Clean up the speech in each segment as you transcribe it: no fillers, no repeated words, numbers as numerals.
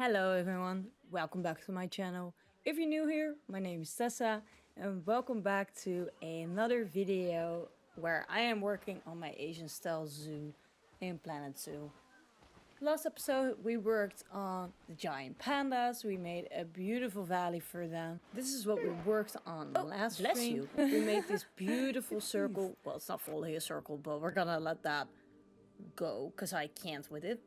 Hello everyone, welcome back to my channel. If you're new here, my name is Tessa and welcome back to another video where I am working on my Asian style zoo in Planet Zoo. Last episode we worked on the giant pandas, we made a beautiful valley for them. This is what we worked on last bless stream. you. We made this beautiful circle, well it's not fully a circle but we're gonna let that go because I can't with it.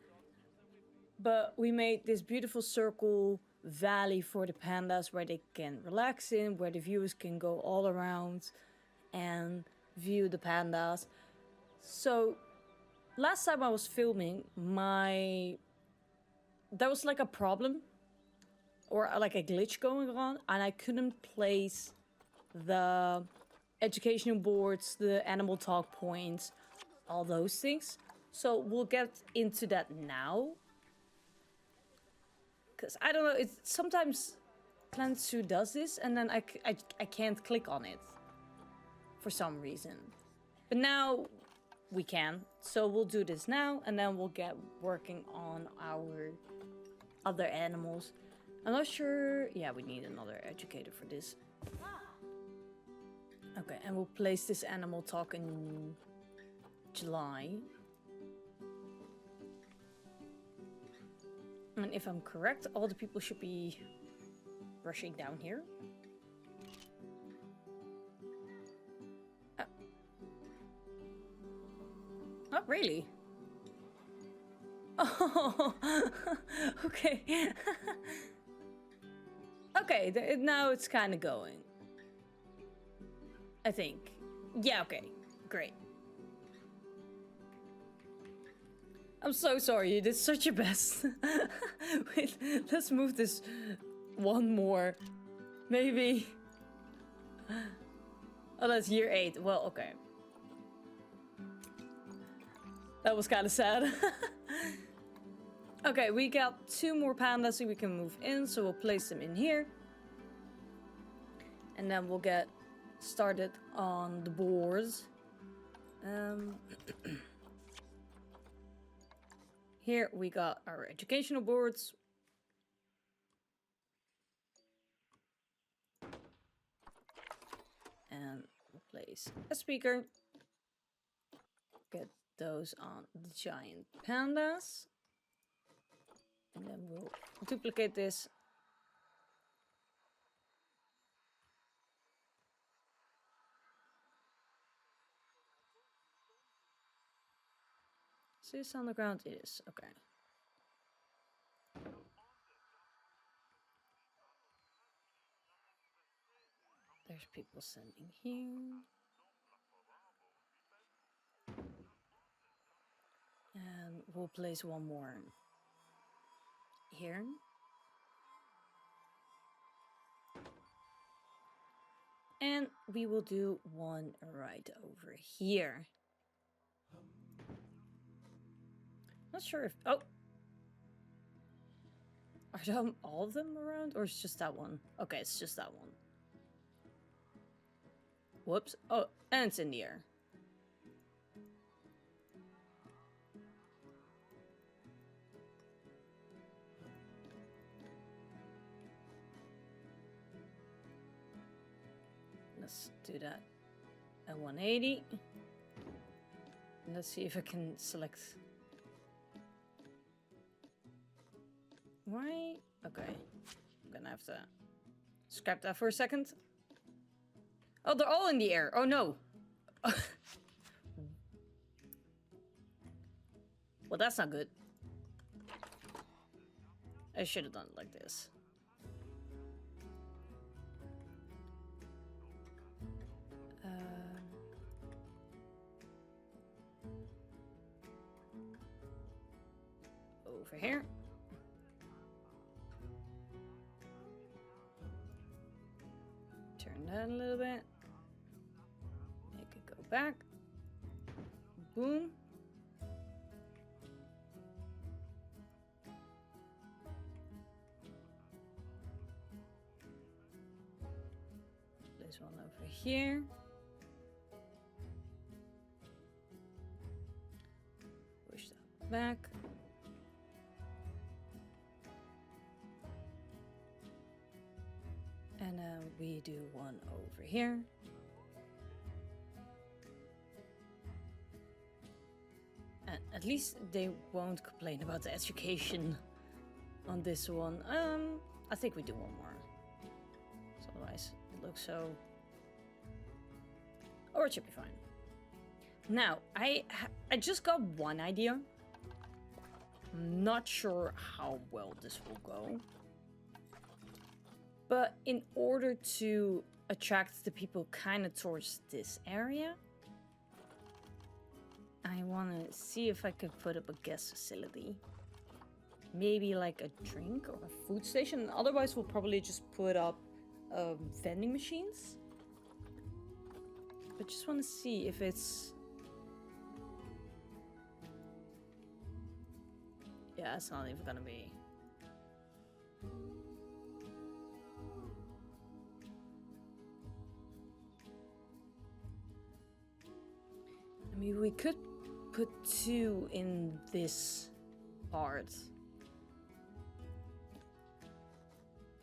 But we made this beautiful circle valley for the pandas where they can relax in, where the viewers can go all around and view the pandas. So last time I was filming, there was like a problem or like a glitch going on and I couldn't place the educational boards, the animal talk points, all those things. So we'll get into that now. Because I don't know, it's sometimes Planet Zoo does this and then I can't click on it for some reason. But now we can. So we'll do this now and then we'll get working on our other animals. I'm not sure. Yeah, we need another educator for this. Okay, and we'll place this animal talk in July. And if I'm correct, all the people should be rushing down here. Not really. Oh, okay. Okay, now it's kind of going. I think. Yeah, okay. Great. I'm so sorry, you did such your best. Wait, let's move this one more. Maybe. Oh, that's year 8. Well, okay. That was kind of sad. Okay, we got 2 more pandas so we can move in, so we'll place them in here. And then we'll get started on the boards. Here we got our educational boards. And we'll place a speaker. Get those on the giant pandas. And then we'll duplicate this. Is this on the ground? It is. Okay. There's people sending here. And we'll place one more here. And we will do one right over here. Not sure if... Oh! Are all of them around? Or it's just that one? Okay, it's just that one. Whoops. Oh, and it's in the air. Let's do that at 180. And let's see if I can select... Why? Okay. I'm gonna have to scrap that for a second. Oh, they're all in the air. Oh, no. Well, that's not good. I should have done it like this. Over here. Turn that a little bit. Make it go back. Boom. Place one over here. Push that back. And we do one over here. And at least they won't complain about the education on this one. I think we do one more. So otherwise it looks so... Or it should be fine. Now, I just got one idea. I'm not sure how well this will go. But in order to attract the people kind of towards this area, I want to see if I could put up a guest facility. Maybe like a drink or a food station. Otherwise, we'll probably just put up vending machines. But just want to see if it's... Yeah, it's not even gonna be... I mean, we could put 2 in this part.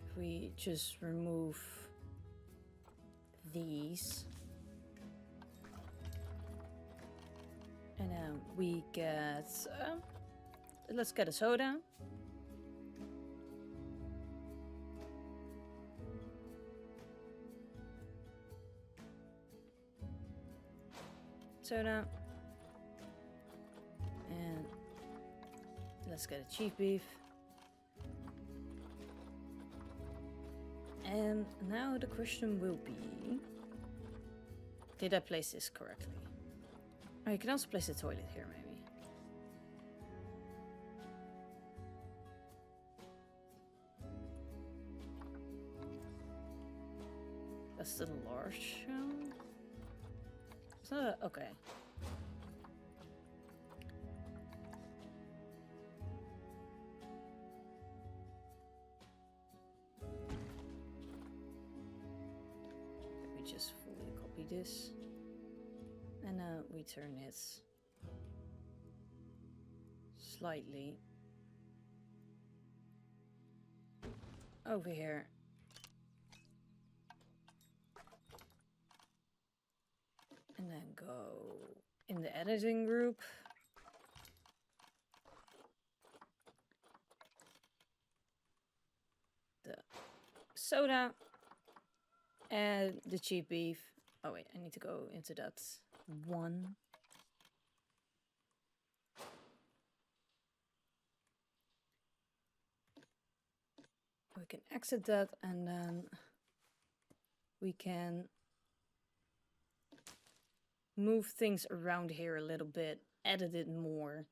If we just remove these. And then we get... let's get a soda. Soda. And let's get a cheap beef. And now the question will be... Did I place this correctly? Oh, you can also place the toilet here, maybe. That's the large one. It's not a, okay. Let me just fully copy this. And we turn it slightly over here. And then go in the editing group. The soda and the cheap beef. Oh wait, I need to go into that one. We can exit that and then we can move things around here a little bit, edit it more.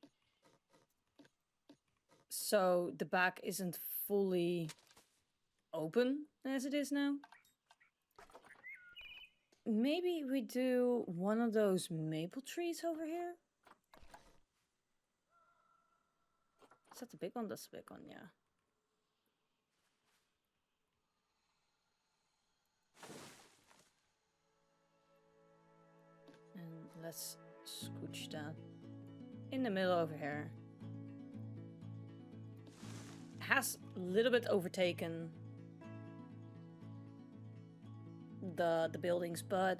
So the back isn't fully open as it is now. Maybe we do one of those maple trees over here. Is that the big one? That's the big one, yeah. And let's scooch that in the middle over here. Has a little bit overtaken the buildings, but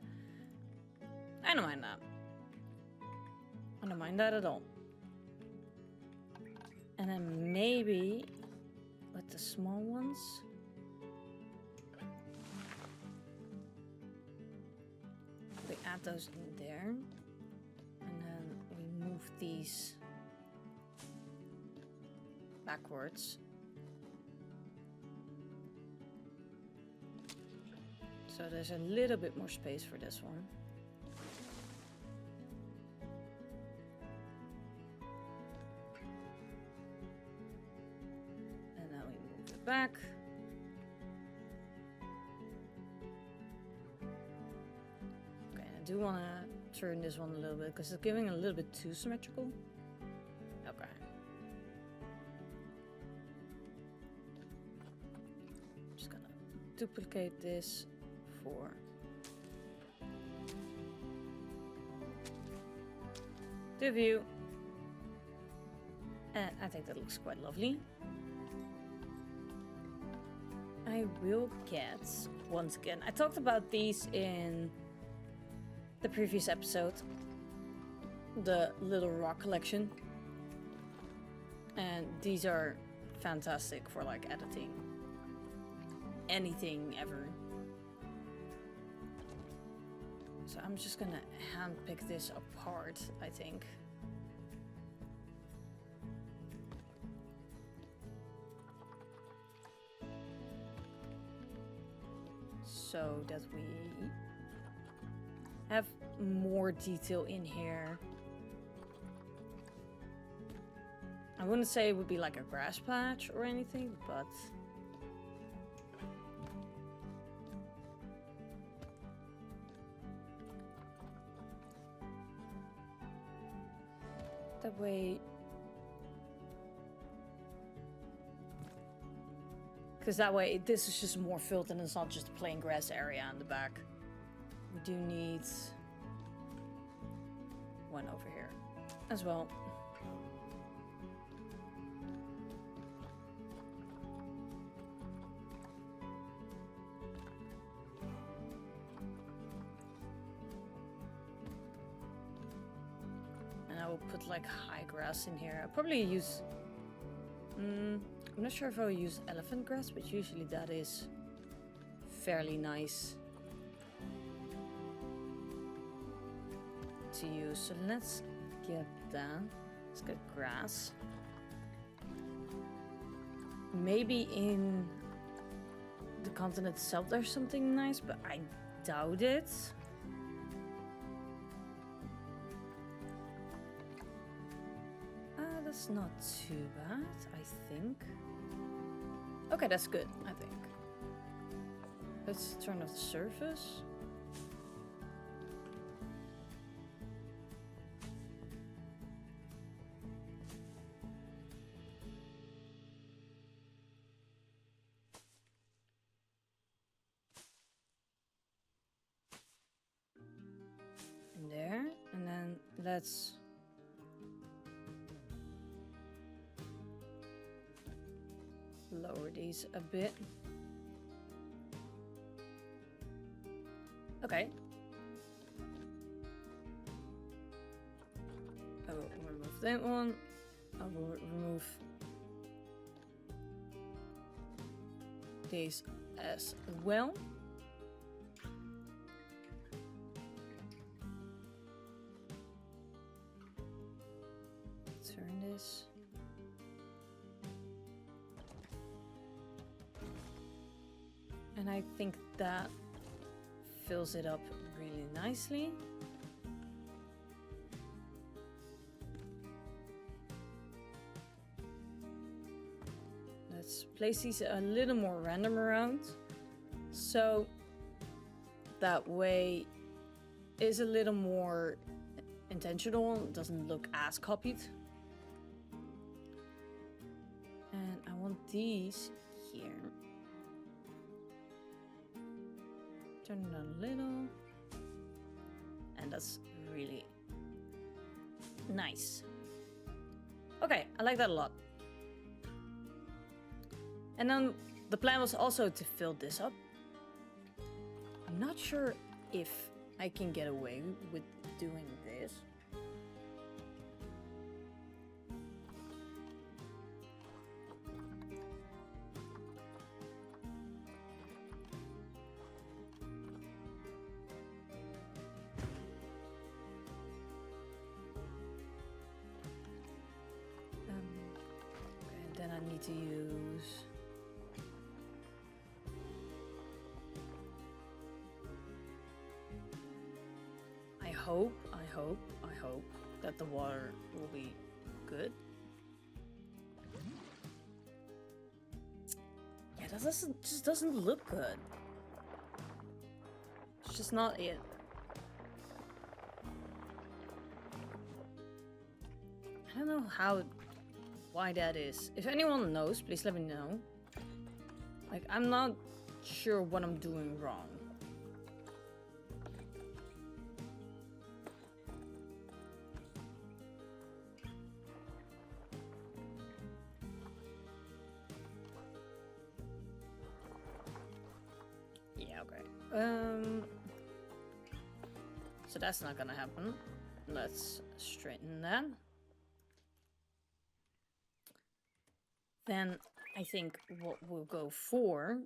I don't mind that. I don't mind that at all. And then maybe with the small ones, we add those in there, and then we move these backwards. So there's a little bit more space for this one. And now we move it back. Okay, I do want to turn this one a little bit because it's giving a little bit too symmetrical. Okay. Just gonna duplicate this. The view, and I think that looks quite lovely. I I will get, once again, I talked about these in the previous episode, the Little Rock collection, and these are fantastic for like editing anything ever. So I'm just gonna hand pick this apart, I think. So that we have more detail in here. I wouldn't say it would be like a grass patch or anything, but that way, because that way this is just more filled and it's not just a plain grass area in the back. We do need one over here as well. And I will put like high grass in here. I'll probably use I'm not sure if I'll use elephant grass, but usually that is fairly nice to use. So let's get that. Let's get grass. Maybe in the continent itself there's something nice, but I doubt it. That's not too bad, I think. Okay, that's good, I think. Let's turn off the surface. In there, and then let's lower these a bit. Okay. I will remove that one. I will remove these as well. Turn this. And I think that fills it up really nicely. Let's place these a little more random around. So that way is a little more intentional, it doesn't look as copied. And I want these here. Turn it on a little. And that's really nice. Okay, I like that a lot. And then the plan was also to fill this up. I'm not sure if I can get away with doing this. Okay, then I need to use I hope that the water will be good. Yeah, that just doesn't look good. It's just not it. I don't know why that is. If anyone knows, please let me know. Like, I'm not sure what I'm doing wrong. So that's not gonna happen. Let's straighten that. Then I think what we'll go for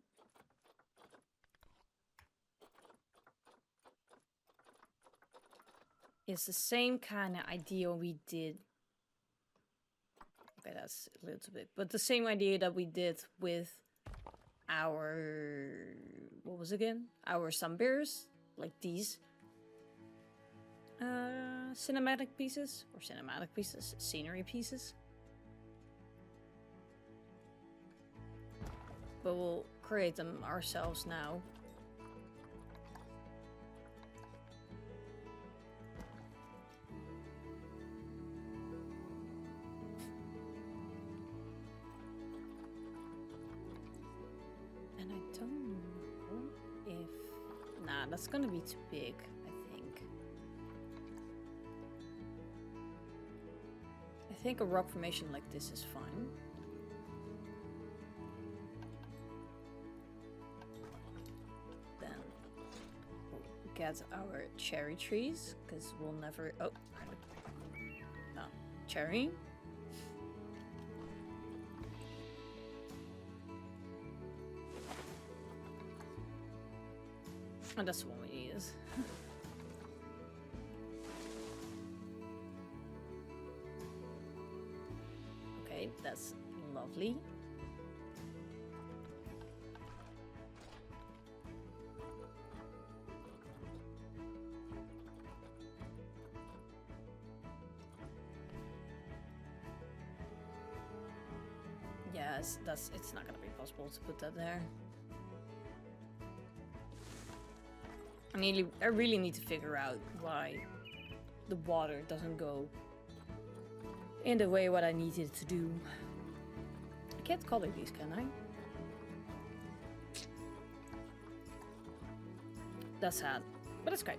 is the same kind of idea we did. Okay, that's a little too big. But the same idea that we did with our... What was it again? Our sunbears. Like these. Cinematic pieces. Or cinematic pieces. Scenery pieces. But we'll create them ourselves now. And I don't know if... Nah, that's gonna be too big, I think. I think a rock formation like this is fine. Get our cherry trees, because we'll never... Oh, no. Cherry. And that's the one we use. Okay, that's lovely. Yes, it's not gonna be possible to put that there. I really need to figure out why the water doesn't go in the way what I need it to do. I can't color these, can I? That's sad, but it's great.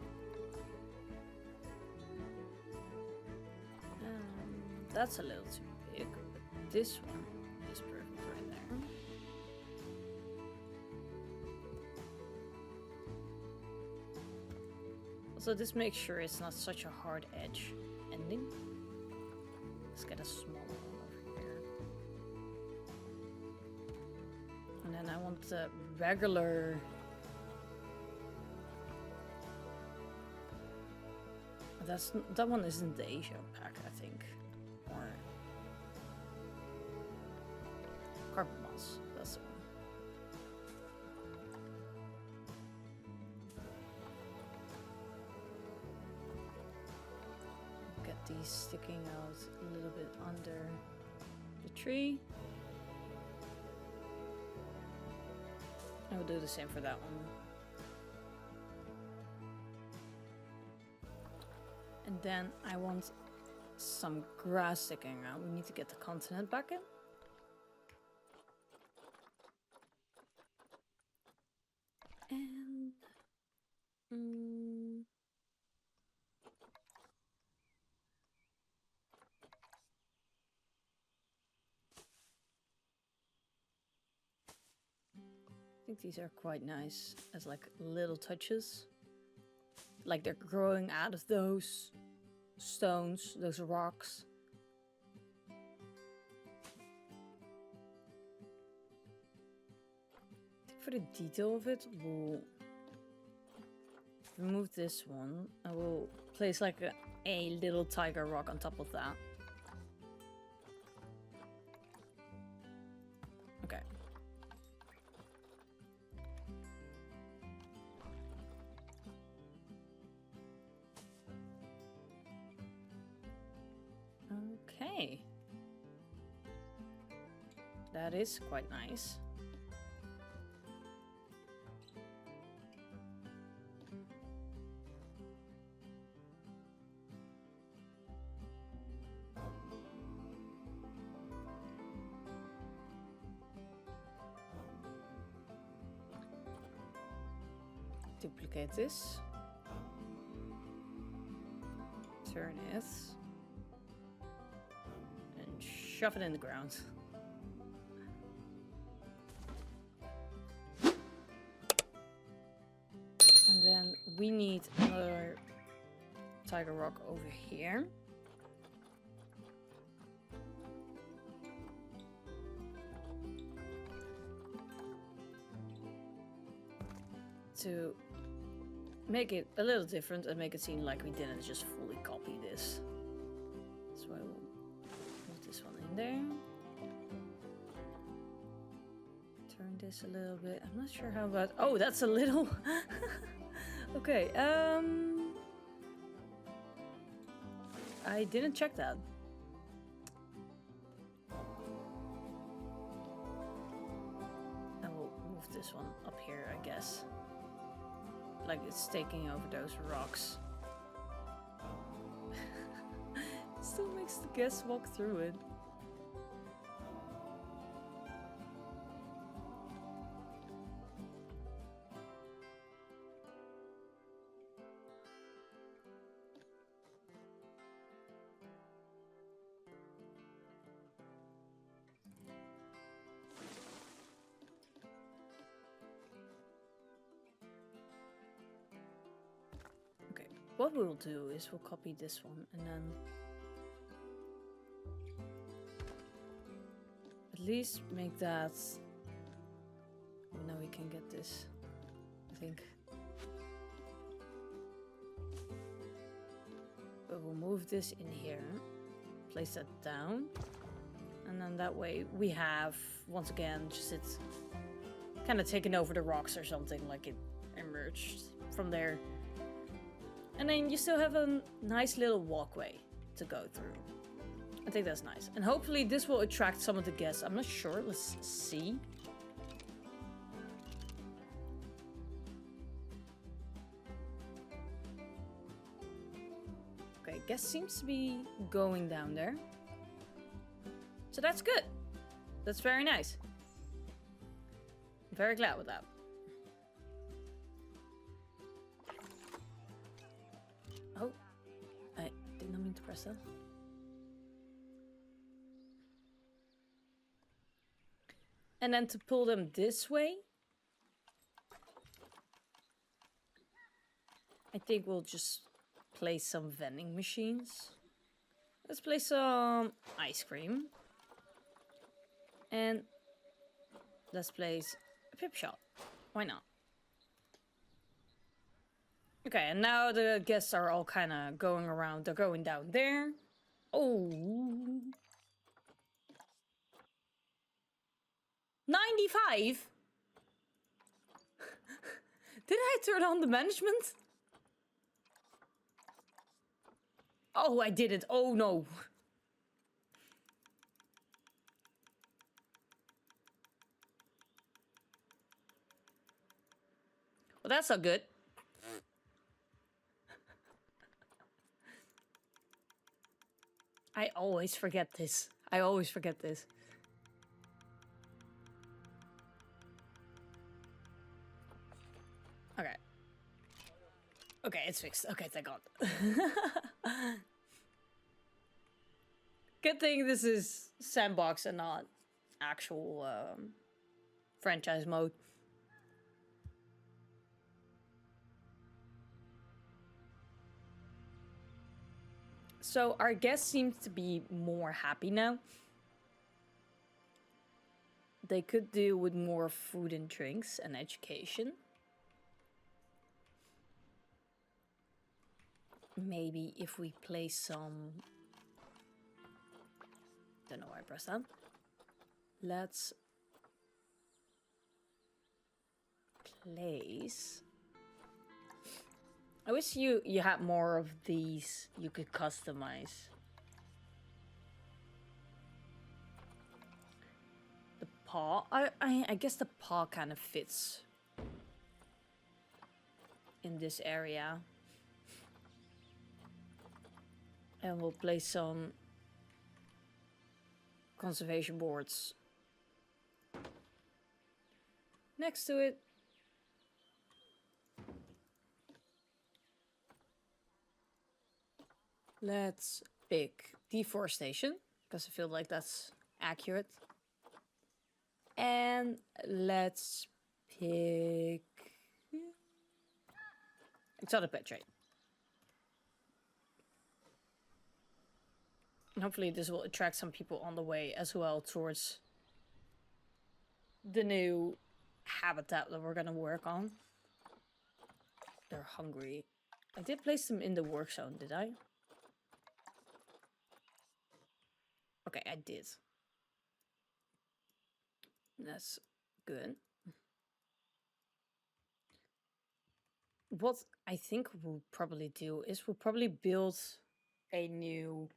That's a little too big. This one is perfect right there. So this makes sure it's not such a hard edge ending. Let's get a smaller one over here. And then I want the regular... That one isn't the Asia pack, I think. Or... Carpet moss, that's the one. Get these sticking out a little bit under the tree. I will do the same for that one. And then I want some grass sticking out. We need to get the continent back in. And... I think these are quite nice as like little touches. Like they're growing out of those stones, those rocks. I think for the detail of it, we'll remove this one and we'll place like a little tiger rock on top of that. Okay. Okay. That is quite nice. Duplicate this. Turn it. And shove it in the ground. we need another tiger rock over here. To make it a little different and make it seem like we didn't just fully copy this. So I will put this one in there. Turn this a little bit. I'm not sure how about... Oh, that's a little... Okay, I didn't check that. I will move this one up here, I guess. Like it's taking over those rocks. It still makes the guests walk through it. What we'll do is we'll copy this one and then at least make that. Now we can get this, I think. But we'll move this in here, place that down, and then that way we have, once again, just it's kind of taken over the rocks or something, like it emerged from there. And then you still have a nice little walkway to go through. I think that's nice. And hopefully this will attract some of the guests. I'm not sure. Let's see. Okay, guest seems to be going down there. So that's good. That's very nice. I'm very glad with that. Oh, I did not mean to press that. And then to pull them this way, I think we'll just place some vending machines. Let's place some ice cream. And let's place a pip shop. Why not? Okay, and now the guests are all kind of going around. They're going down there. Oh. 95? Did I turn on the management? Oh, I didn't. Oh, no. Well, that's not good. I always forget this. I always forget this. Okay. Okay, it's fixed. Okay, thank God. Good thing this is sandbox and not actual franchise mode. So our guest seems to be more happy now. They could do with more food and drinks and education. Maybe if we place some... Don't know why I pressed that. Let's place... I wish you had more of these you could customize. The paw, I guess the paw kind of fits in this area. And we'll place some conservation boards next to it. Let's pick deforestation, because I feel like that's accurate. And let's pick It's not a bad trade. And hopefully this will attract some people on the way as well towards the new habitat that we're gonna work on. They're hungry. I did place them in the work zone, did I? Okay, I did. That's good. What I think we'll probably do is we'll probably build a new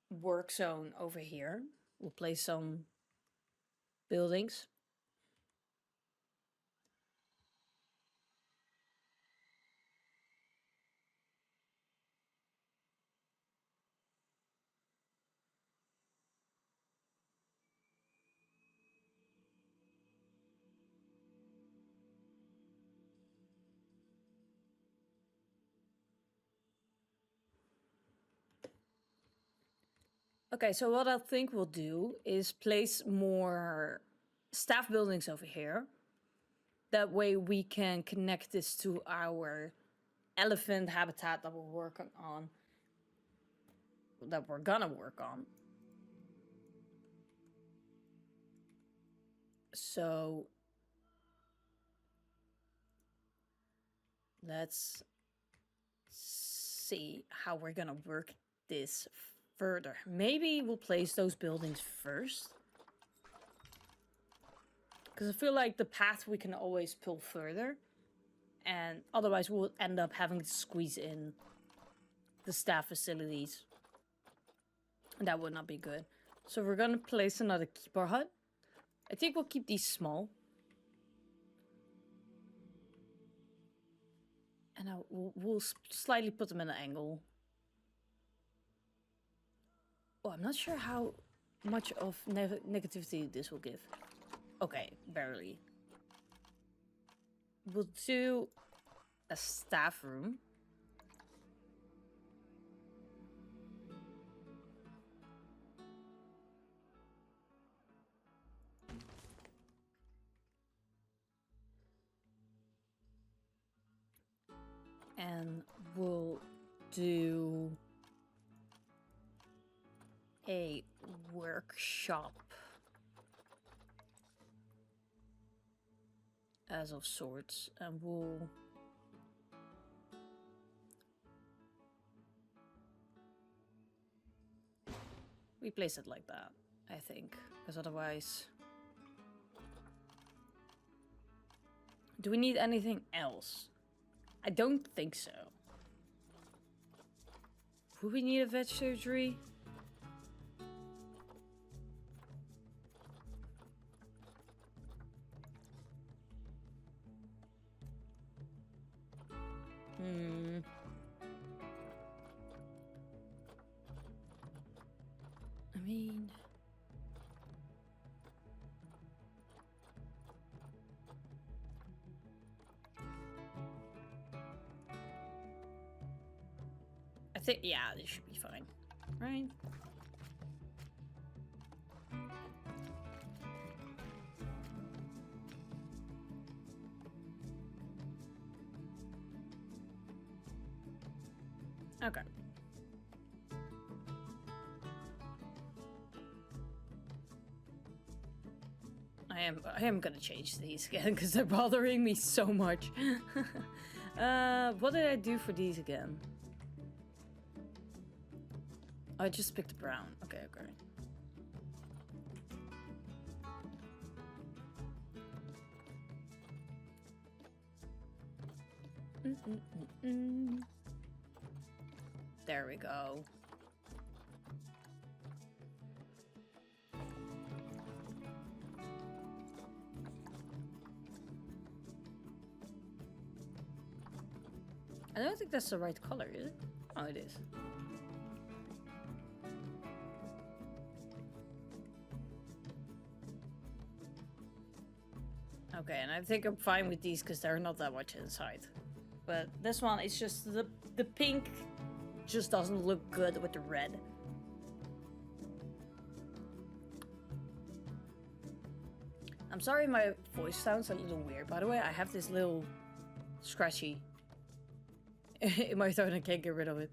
work zone over here. We'll place some buildings. Okay, so what I think we'll do is place more staff buildings over here. That way we can connect this to our elephant habitat that we're working on. That we're gonna work on. So let's see how we're gonna work this further. Maybe we'll place those buildings first. Because I feel like the path we can always pull further. And otherwise we'll end up having to squeeze in the staff facilities. And that would not be good. So we're gonna place another keeper hut. I think we'll keep these small. And we'll slightly put them in an angle. Oh, I'm not sure how much of negativity this will give. Okay, barely. We'll do a staff room. And we'll do a workshop as of sorts, and we'll replace it like that, I think, because otherwise... Do we need anything else? I don't think so. Would we need a vet surgery? I mean... I think, yeah, this should be fine, right? Okay. I am gonna change these again because they're bothering me so much. What did I do for these again? I just picked brown. Okay, okay. There we go. I don't think that's the right color, is it? Oh, it is. Okay, and I think I'm fine with these because they're not that much inside. But this one is just the pink just doesn't look good with the red. I'm sorry my voice sounds a little weird, by the way. I have this little scratchy in my throat and I can't get rid of it.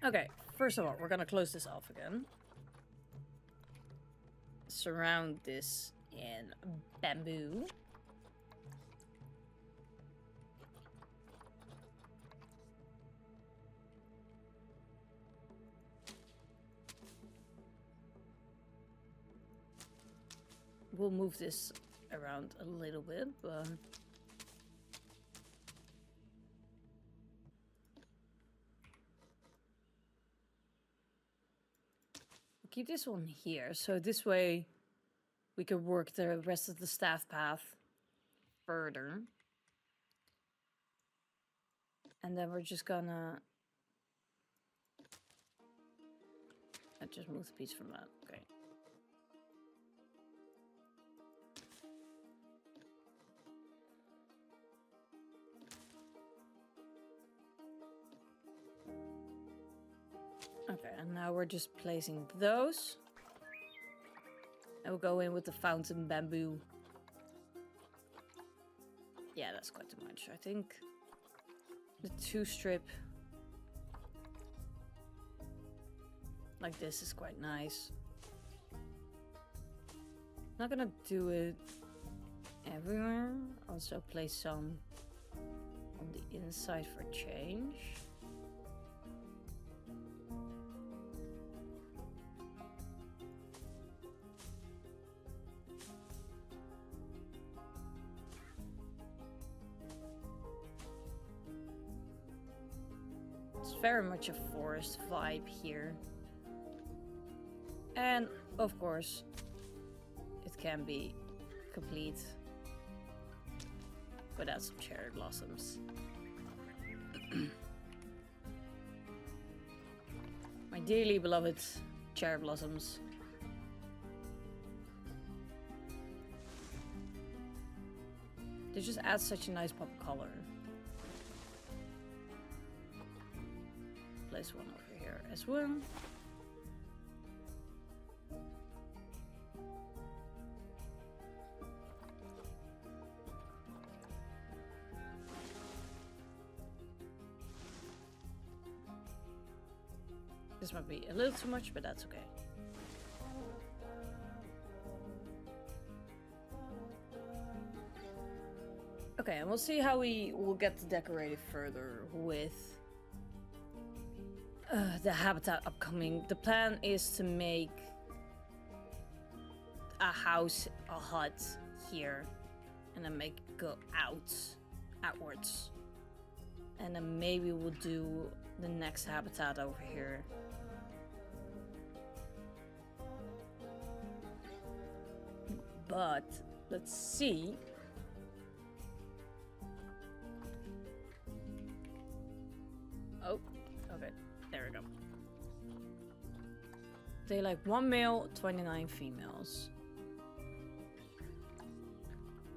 Okay, first of all, we're gonna close this off again. Surround this in bamboo. We'll move this around a little bit, but keep this one here, so this way we can work the rest of the staff path further. And then we're just gonna... I just moved the piece from that, okay. Okay, and now we're just placing those. And we'll go in with the fountain bamboo. Yeah, that's quite too much. I think the 2-strip like this is quite nice. Not gonna do it everywhere. Also place some on the inside for change. Very much a forest vibe here. And of course, it can be complete without some cherry blossoms. My dearly beloved cherry blossoms. They just add such a nice pop of color. Place one over here as well. This might be a little too much, but that's okay. Okay, and we'll see how we will get to decorate it further with the habitat upcoming. The plan is to make a house, a hut here, and then make it go outwards. And then maybe we'll do the next habitat over here. But let's see. Oh, okay. There we go. They like 1 male, 29 females.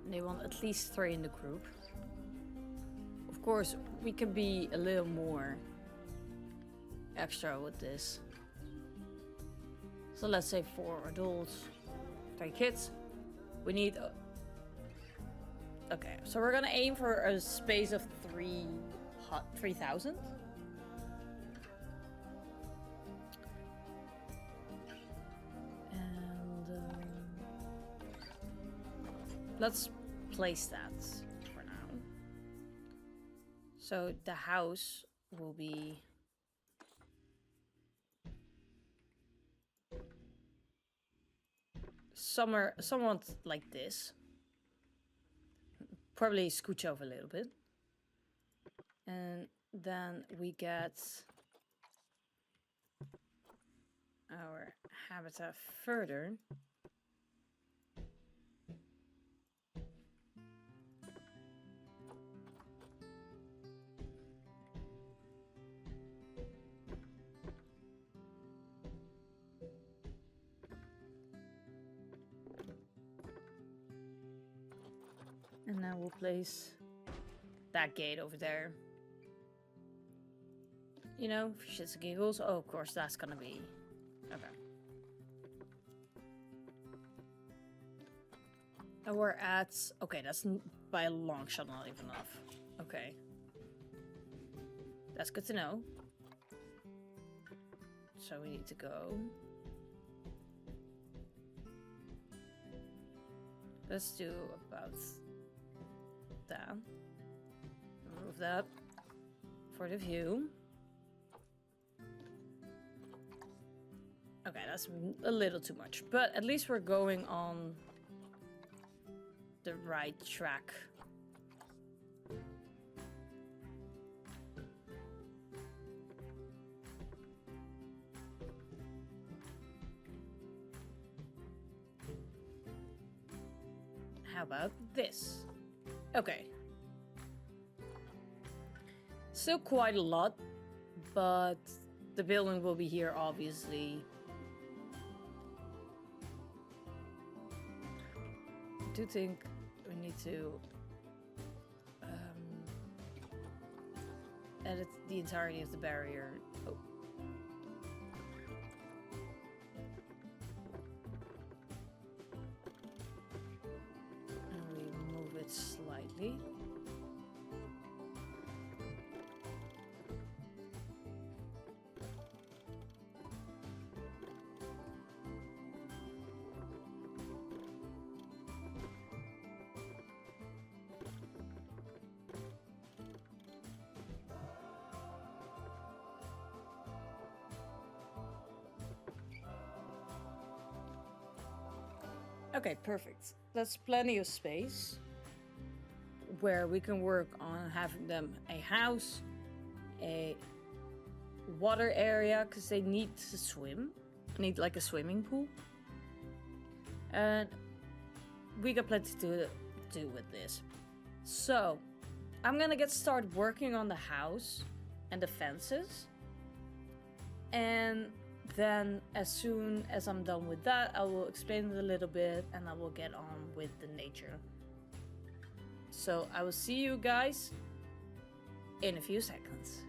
And they want at least 3 in the group. Of course, we can be a little more extra with this. So let's say 4 adults, 3 kids. We need... Okay, so we're gonna aim for a space of 3,000. Let's place that for now. So the house will be somewhat like this. Probably scooch over a little bit. And then we get our habitat further. And then we'll place that gate over there. You know, for shits and giggles. Oh, of course, that's gonna be... Okay. And we're at... Okay, that's by a long shot not even enough. Okay. That's good to know. So we need to go. Let's do about that. Remove that for the view. Okay, that's a little too much, but at least we're going on the right track. How about this? Okay. Still quite a lot, but the building will be here, obviously. I do think we need to edit the entirety of the barrier. Oh. And we move it slightly. Okay, perfect. That's plenty of space where we can work on having them a house, a water area, because they need to swim. Need like a swimming pool. And we got plenty to do with this. So, I'm gonna get started working on the house and the fences. And then as soon as I'm done with that, I will explain it a little bit and I will get on with the nature. So I will see you guys in a few seconds.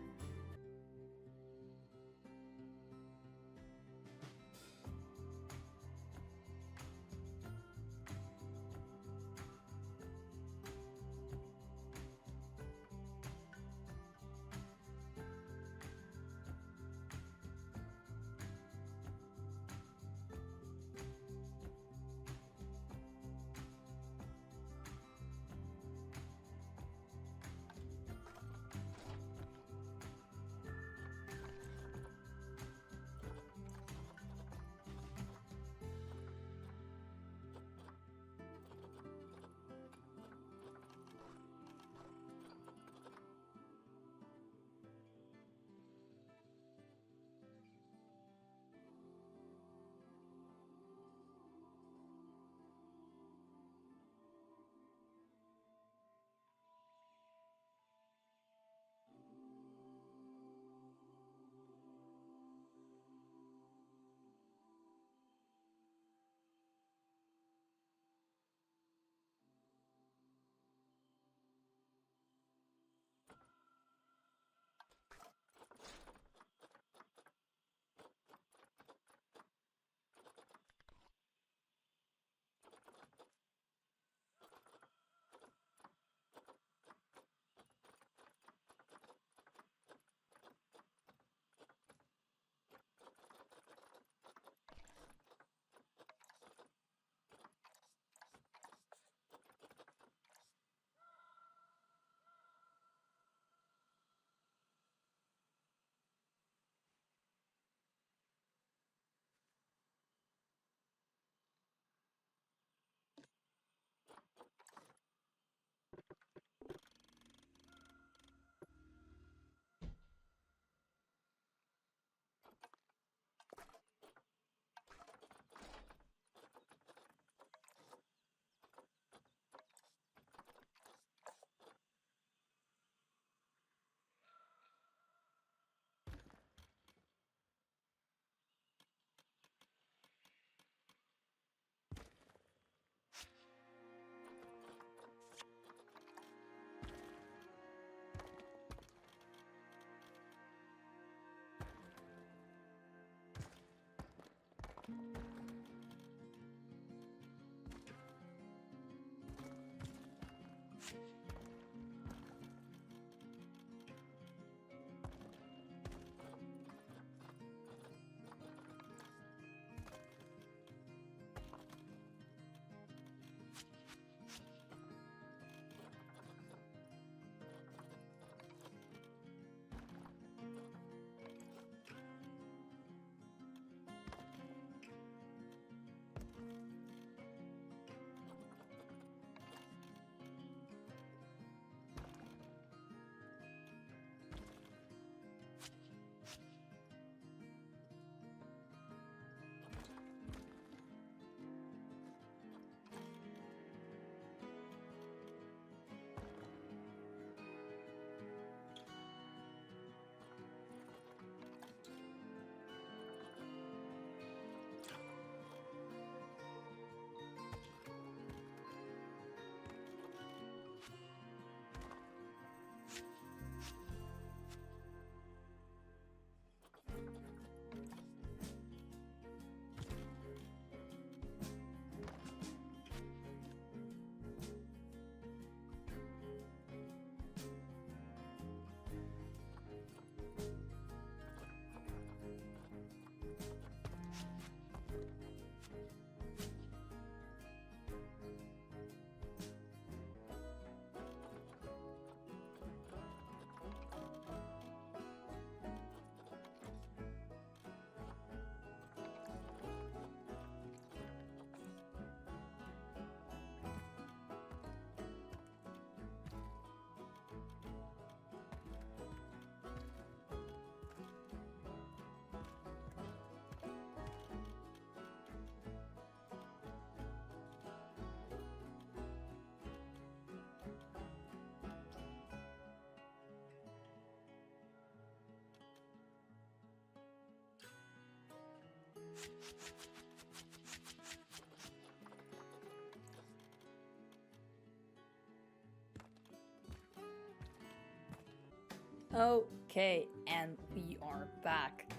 Okay, and we are back.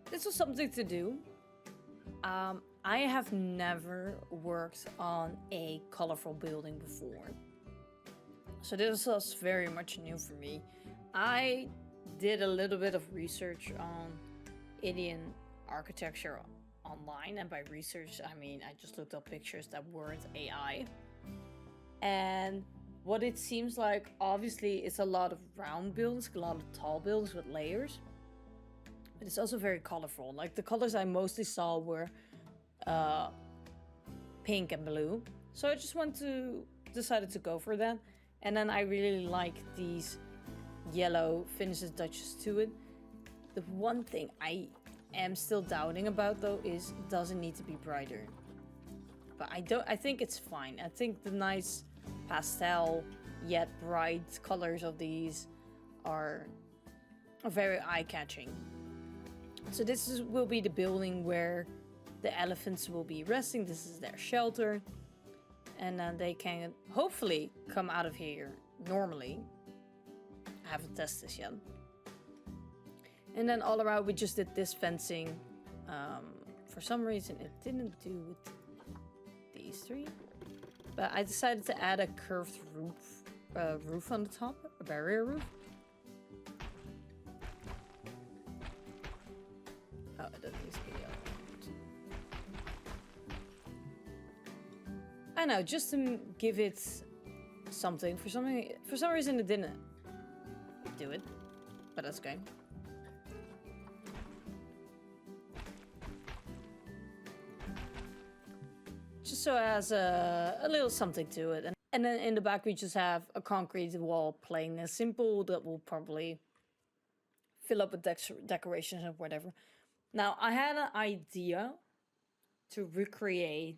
This was something to do. I have never worked on a colorful building before. So this was very much new for me. I did a little bit of research on Indian architecture online, and by research I mean I just looked up pictures that weren't AI. And what it seems like, obviously, it's a lot of round buildings, a lot of tall buildings with layers. But it's also very colorful. Like the colors I mostly saw were pink and blue. So I just decided to go for that. And then I really like these yellow finishes touches to it. The one thing I am still doubting about though is, does it need to be brighter? But I think it's fine. I think the nice pastel yet bright colors of these are very eye-catching. So this will be the building where the elephants will be resting. This is their shelter. And then they can hopefully come out of here normally. I haven't tested this yet. And then all around we just did this fencing. For some reason it didn't do with these three. But I decided to add a curved roof on the top, a barrier roof. Oh, it doesn't need to be yellow. I know, just to give it something. For some reason it didn't do it, but that's okay. Just so it has a little something to it. And then in the back we just have a concrete wall, plain and simple, that will probably fill up with decorations and whatever. Now, I had an idea to recreate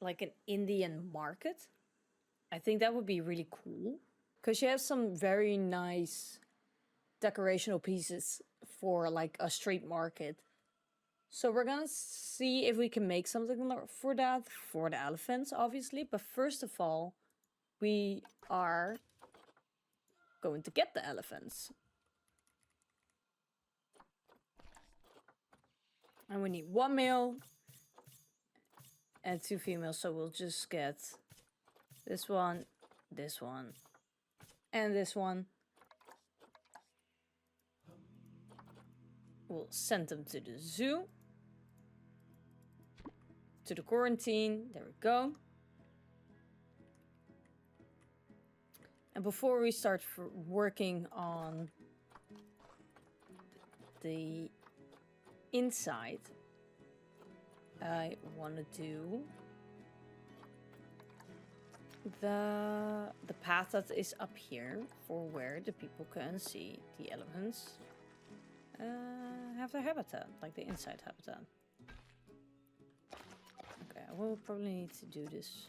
like an Indian market. I think that would be really cool, because you have some very nice decorational pieces for like a street market. So we're gonna see if we can make something for that, for the elephants, obviously. But first of all, we are going to get the elephants. And we need 1 male and 2 females, so we'll just get this one, and this one. We'll send them to the zoo. To the quarantine. There we go. And before we start working on the inside, I want to do the path that is up here for where the people can see the elephants have their habitat, like the inside habitat. Okay, I will probably need to do this.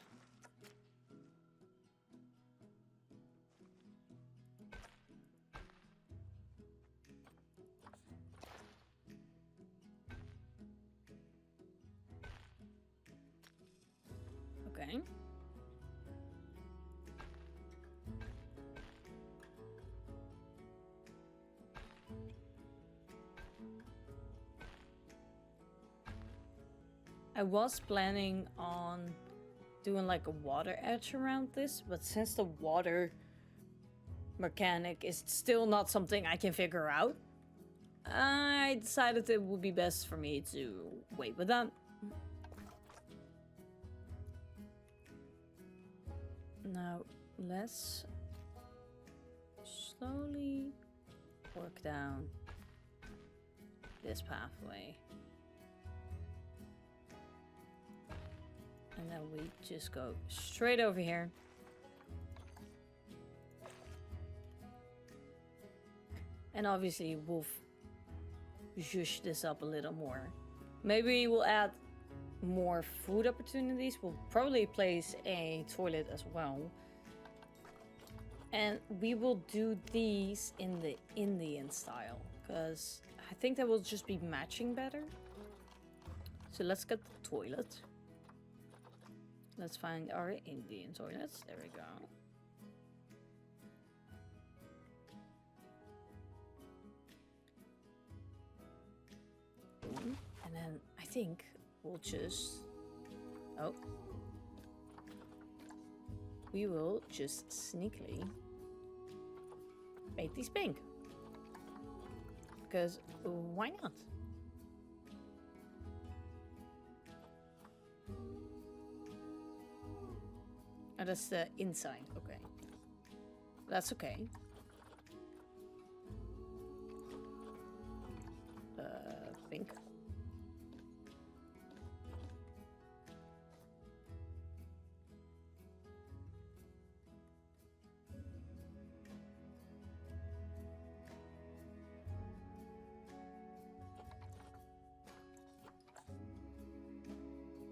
Okay. I was planning on doing like a water edge around this, but since the water mechanic is still not something I can figure out, I decided it would be best for me to wait with that. Now, let's slowly work down this pathway. And then we just go straight over here. And obviously we'll zhoosh this up a little more. Maybe we'll add more food opportunities. We'll probably place a toilet as well. And we will do these in the Indian style, because I think that will just be matching better. So let's get the toilet. Let's find our Indian toilets. There we go. Boom. And then I think we'll just... Oh. We will just sneakily make these pink. Because why not? Oh, that's the inside. Okay. That's okay. Pink.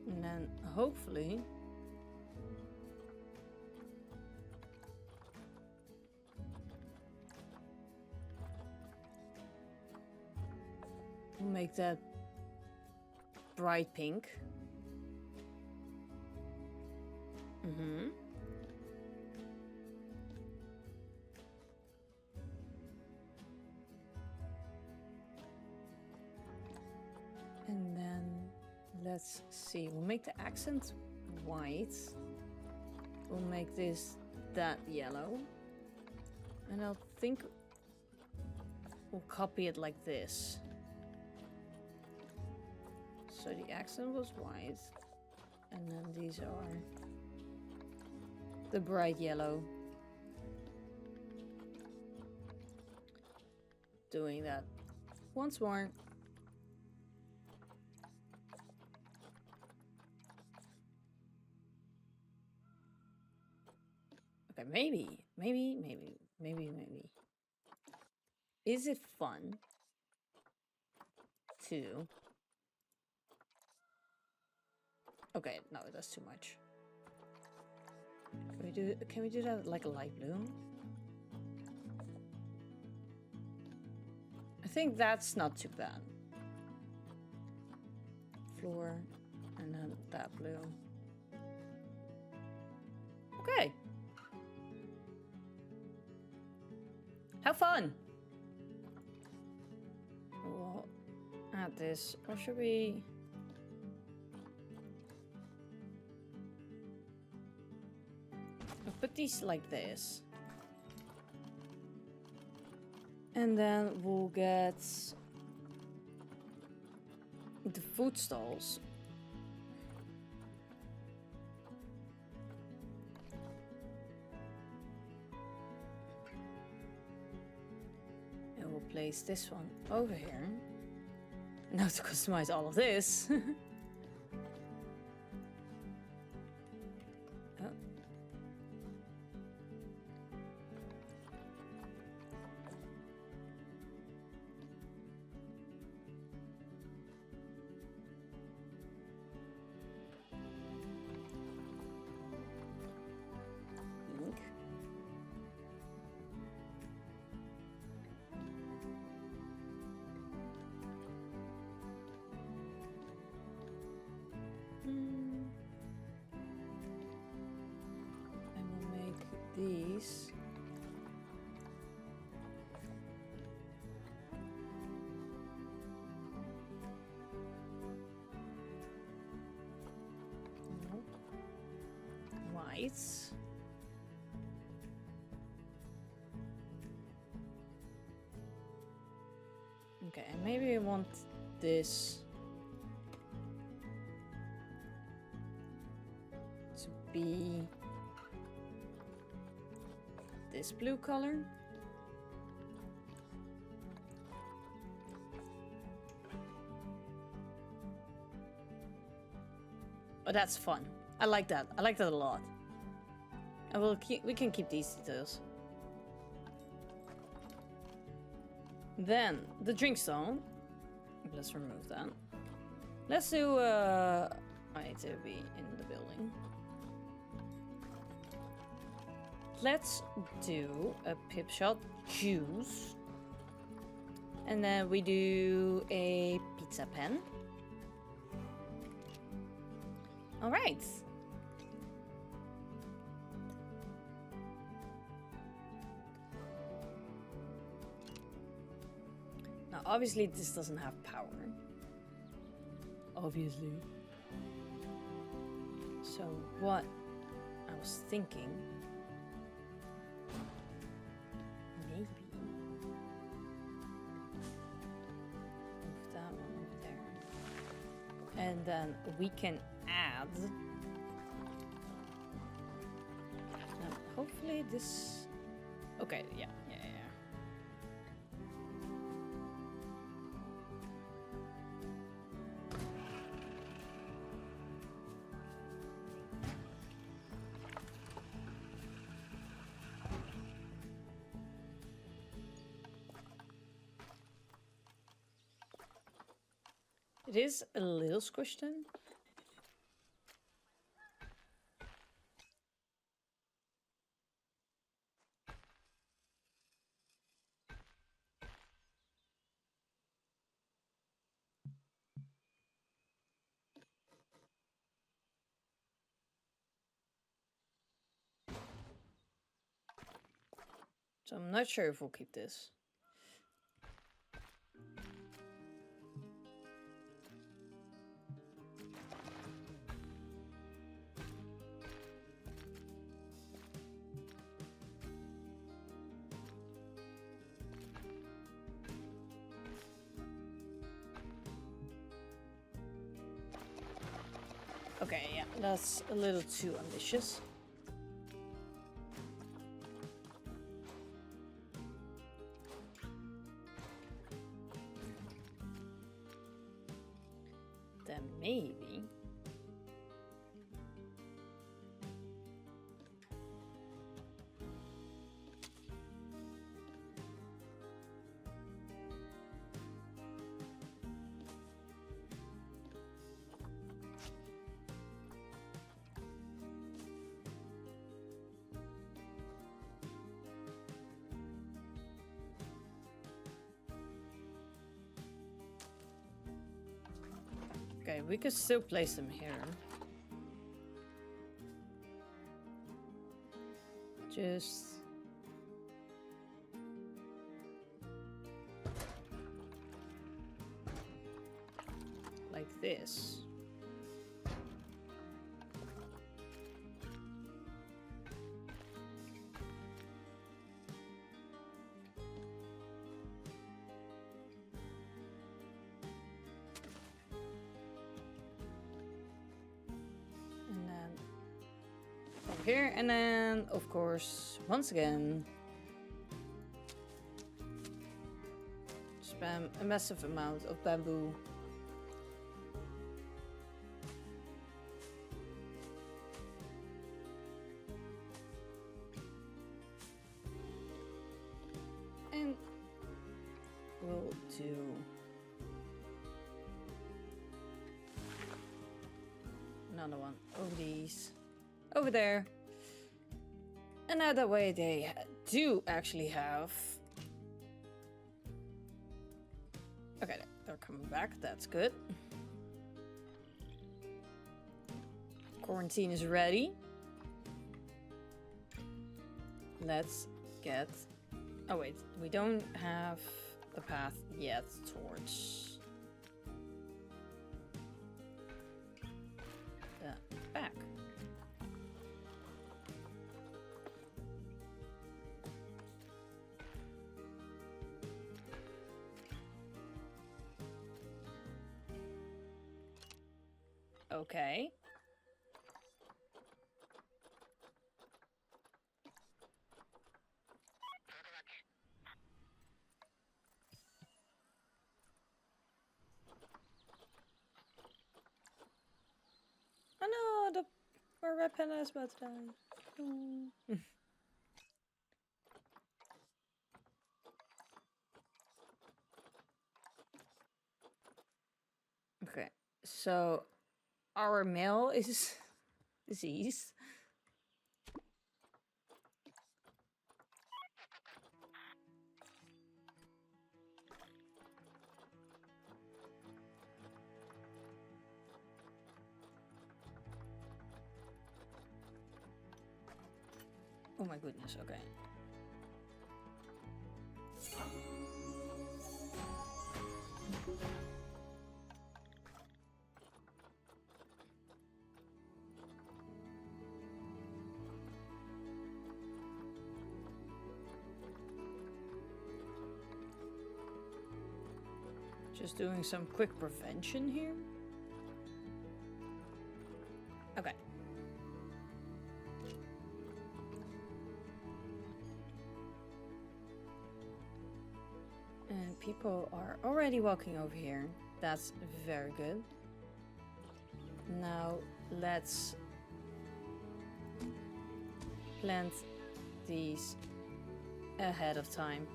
And then hopefully we'll make that bright pink. Mm-hmm. And then let's see, we'll make the accent white. We'll make this that yellow. And I'll think we'll copy it like this. So the accent was white. And then these are the bright yellow. Doing that once more. Okay, maybe. Is it fun to... Okay, no, that's too much. Can we do that like a light blue? I think that's not too bad. Floor, and then that blue. Okay. Have fun! We'll add this, or should we... I'll put these like this. And then we'll get the food stalls. And we'll place this one over here. Now to customize all of this. These. Whites. Okay, and maybe I want this to be this blue color. Oh, that's fun. I like that. I like that a lot. And we can keep these details. Then the drink stone. Let's remove that. Let's do I need to be in the building. Let's do a pip shot juice. And then we do a pizza pen. All right. Now, obviously, this doesn't have power. Obviously. So, what I was thinking, maybe move that one over there. And then we can add, hopefully this, okay, yeah. It is a little squished in. So I'm not sure if we'll keep this. Okay, yeah, that's a little too ambitious. Then maybe. Okay, we could still place them here. Just like this. Here, and then of course once again spam a massive amount of bamboo. And we'll do another one of these over there. And now that way they do actually have... Okay, they're coming back. That's good. Quarantine is ready. Let's get... Oh wait, we don't have the path yet towards the back. Okay. Oh no, our red panda is about to die. Oh. Okay, so our male is diseased. Oh my goodness, okay. Just doing some quick prevention here. Okay. And people are already walking over here. That's very good. Now let's plant these ahead of time.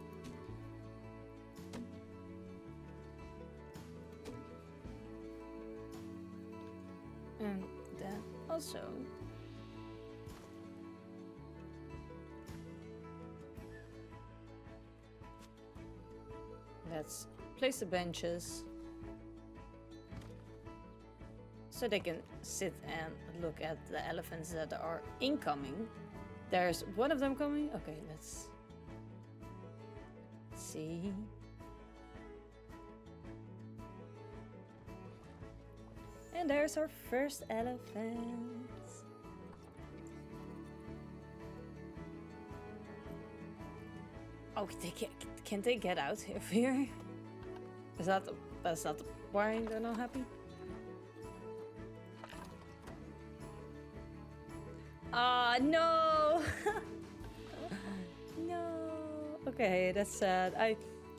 And then also let's place the benches so they can sit and look at the elephants that are incoming. There's one of them coming. Okay, let's see. And there's our first elephant. Oh, can they get out of here? That's not why they're not happy? No! No. Okay, that's sad. I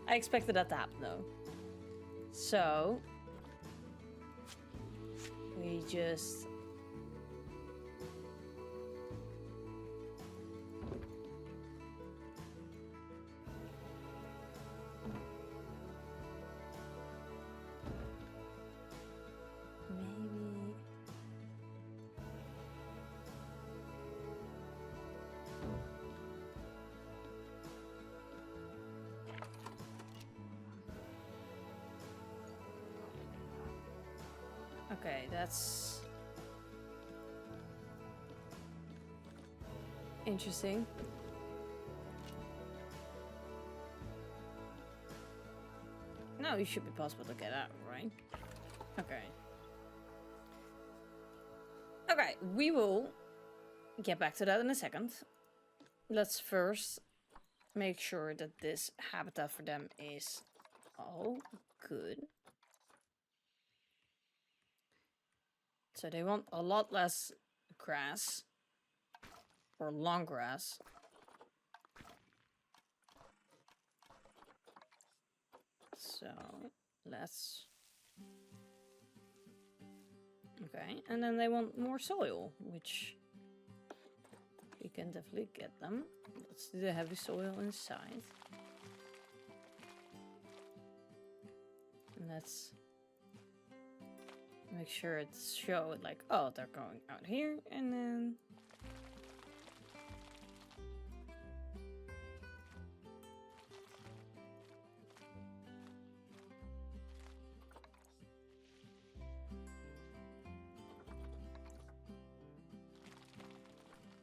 expected that to happen though. So we just maybe okay, that's interesting. No, it should be possible to get out, right? Okay. Okay, we will get back to that in a second. Let's first make sure that this habitat for them is all good. So they want a lot less grass. Or long grass. So let's... Okay, and then they want more soil, which we can definitely get them. Let's do the heavy soil inside. And let's make sure it's show it like, oh, they're going out here, and then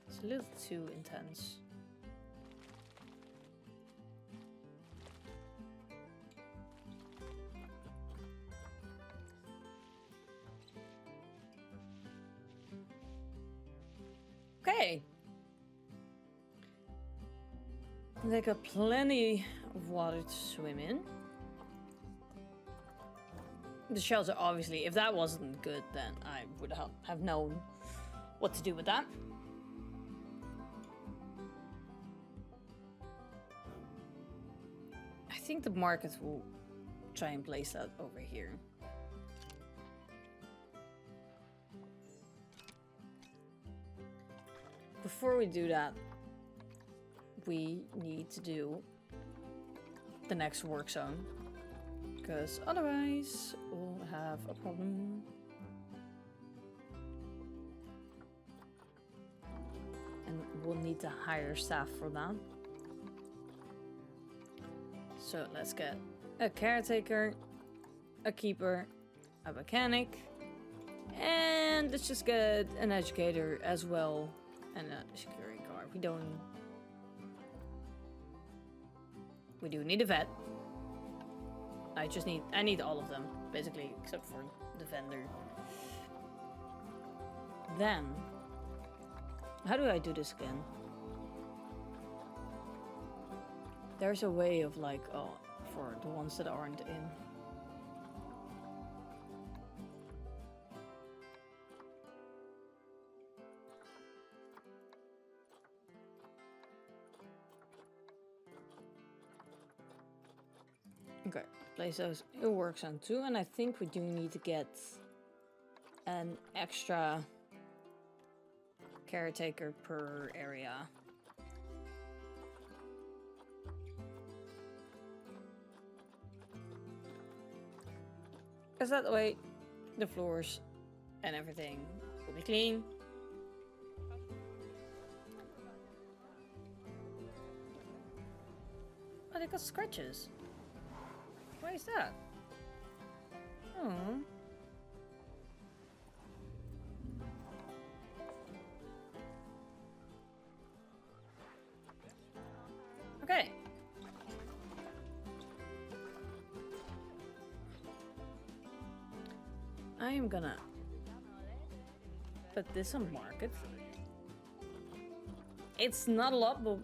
it's a little too intense. Okay. They got plenty of water to swim in. The shelter, obviously, if that wasn't good, then I would have known what to do with that. I think the market will try and place that over here. Before we do that, we need to do the next work zone, because otherwise we'll have a problem. And we'll need to hire staff for that. So let's get a caretaker, a keeper, a mechanic, and let's just get an educator as well, and a security guard. We don't We do need a vet. I need all of them, basically, except for the vendor. Then, how do I do this again? There's a way of like, oh, for the ones that aren't in. Okay, place those. It works on 2, and I think we do need to get an extra caretaker per area. Because that way, the floors and everything will be clean. Oh, they got scratches. Why is that? Oh. Okay. I am gonna put this on market. It's not a lot, but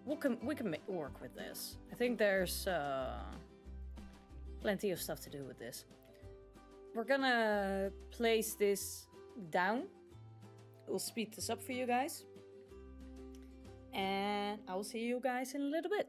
we can work with this. I think there's plenty of stuff to do with this. We're gonna place this down. We'll speed this up for you guys. And I'll see you guys in a little bit.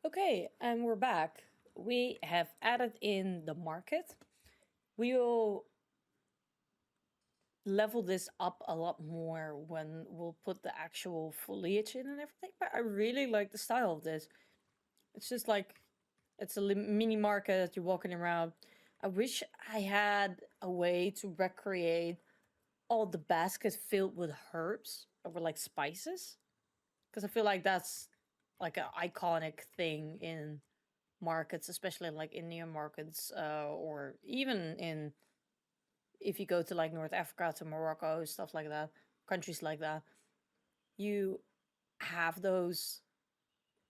Okay, and we're back. We have added in the market. We will level this up a lot more when we'll put the actual foliage in and everything, but I really like the style of this. It's just like, it's a mini market, you're walking around. I wish I had a way to recreate all the baskets filled with herbs or like spices, because I feel like that's like an iconic thing in markets, especially like Indian markets, or even in, if you go to like North Africa, to Morocco, stuff like that, countries like that, you have those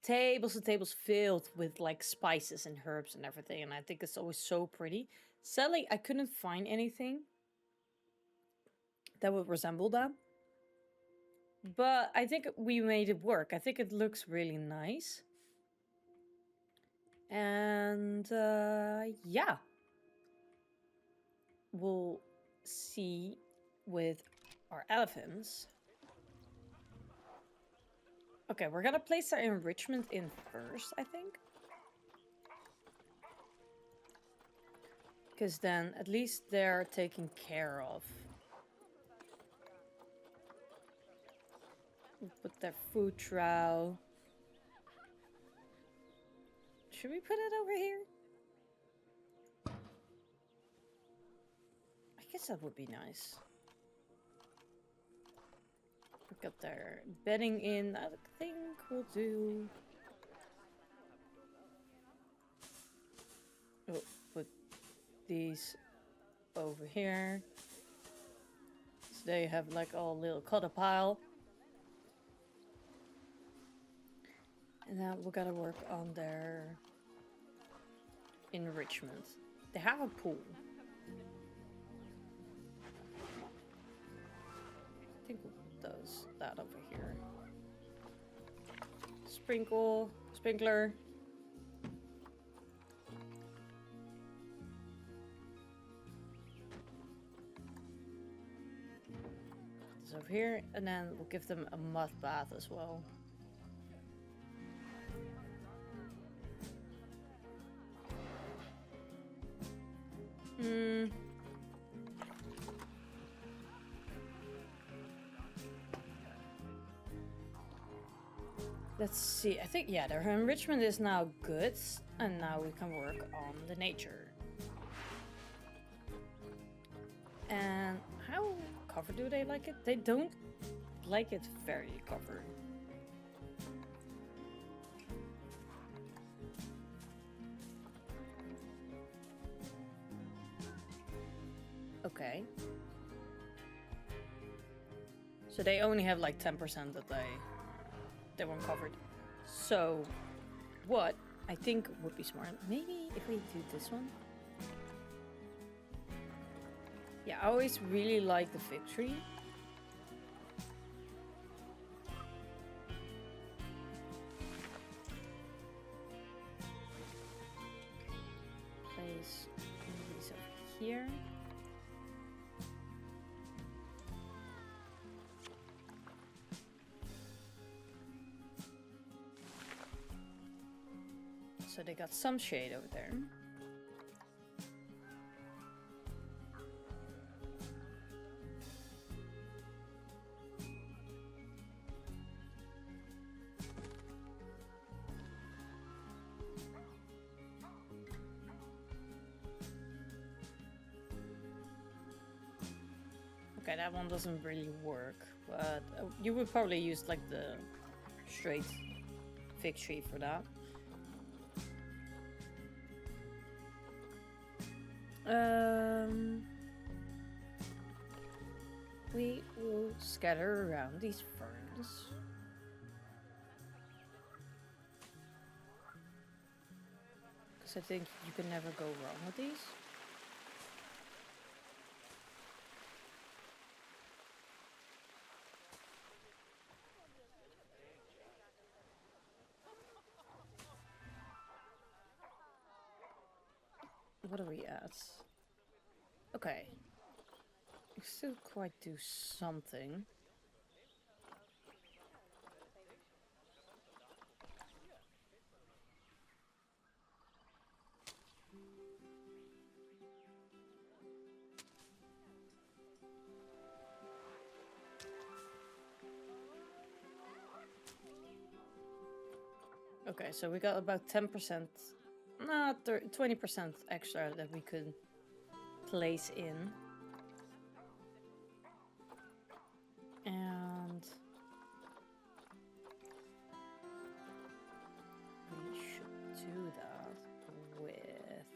tables and tables filled with like spices and herbs and everything, and I think it's always so pretty. Sadly, I couldn't find anything that would resemble that, but I think we made it work. I think it looks really nice. And yeah, we'll see with our elephants. Okay, we're gonna place our enrichment in first, I think. Because then at least they're taken care of. We'll put their food trowel. Should we put it over here? I guess that would be nice. We got their bedding in. I think we'll do... Oh, put these over here. So they have like a little cuddle pile. And now we gotta work on their enrichment. They have a pool. I think we'll put that over here. Sprinkler. This over here, and then we'll give them a mud bath as well. Let's see. I think, yeah, their enrichment is now good, and now we can work on the nature. And how covered do they like it? They don't like it very covered. Okay. So they only have like 10% that they weren't covered. So what I think would be smart, maybe if we do this one. Yeah, I always really like the fig tree. Place these over here. So they got some shade over there. Okay, that one doesn't really work, but you would probably use like the straight fig tree for that. We will scatter around these ferns. Because I think you can never go wrong with these. What are we at? Okay. We still quite do something. Okay, so we got about 10%, no, 20% extra that we could place in. And we should do that with...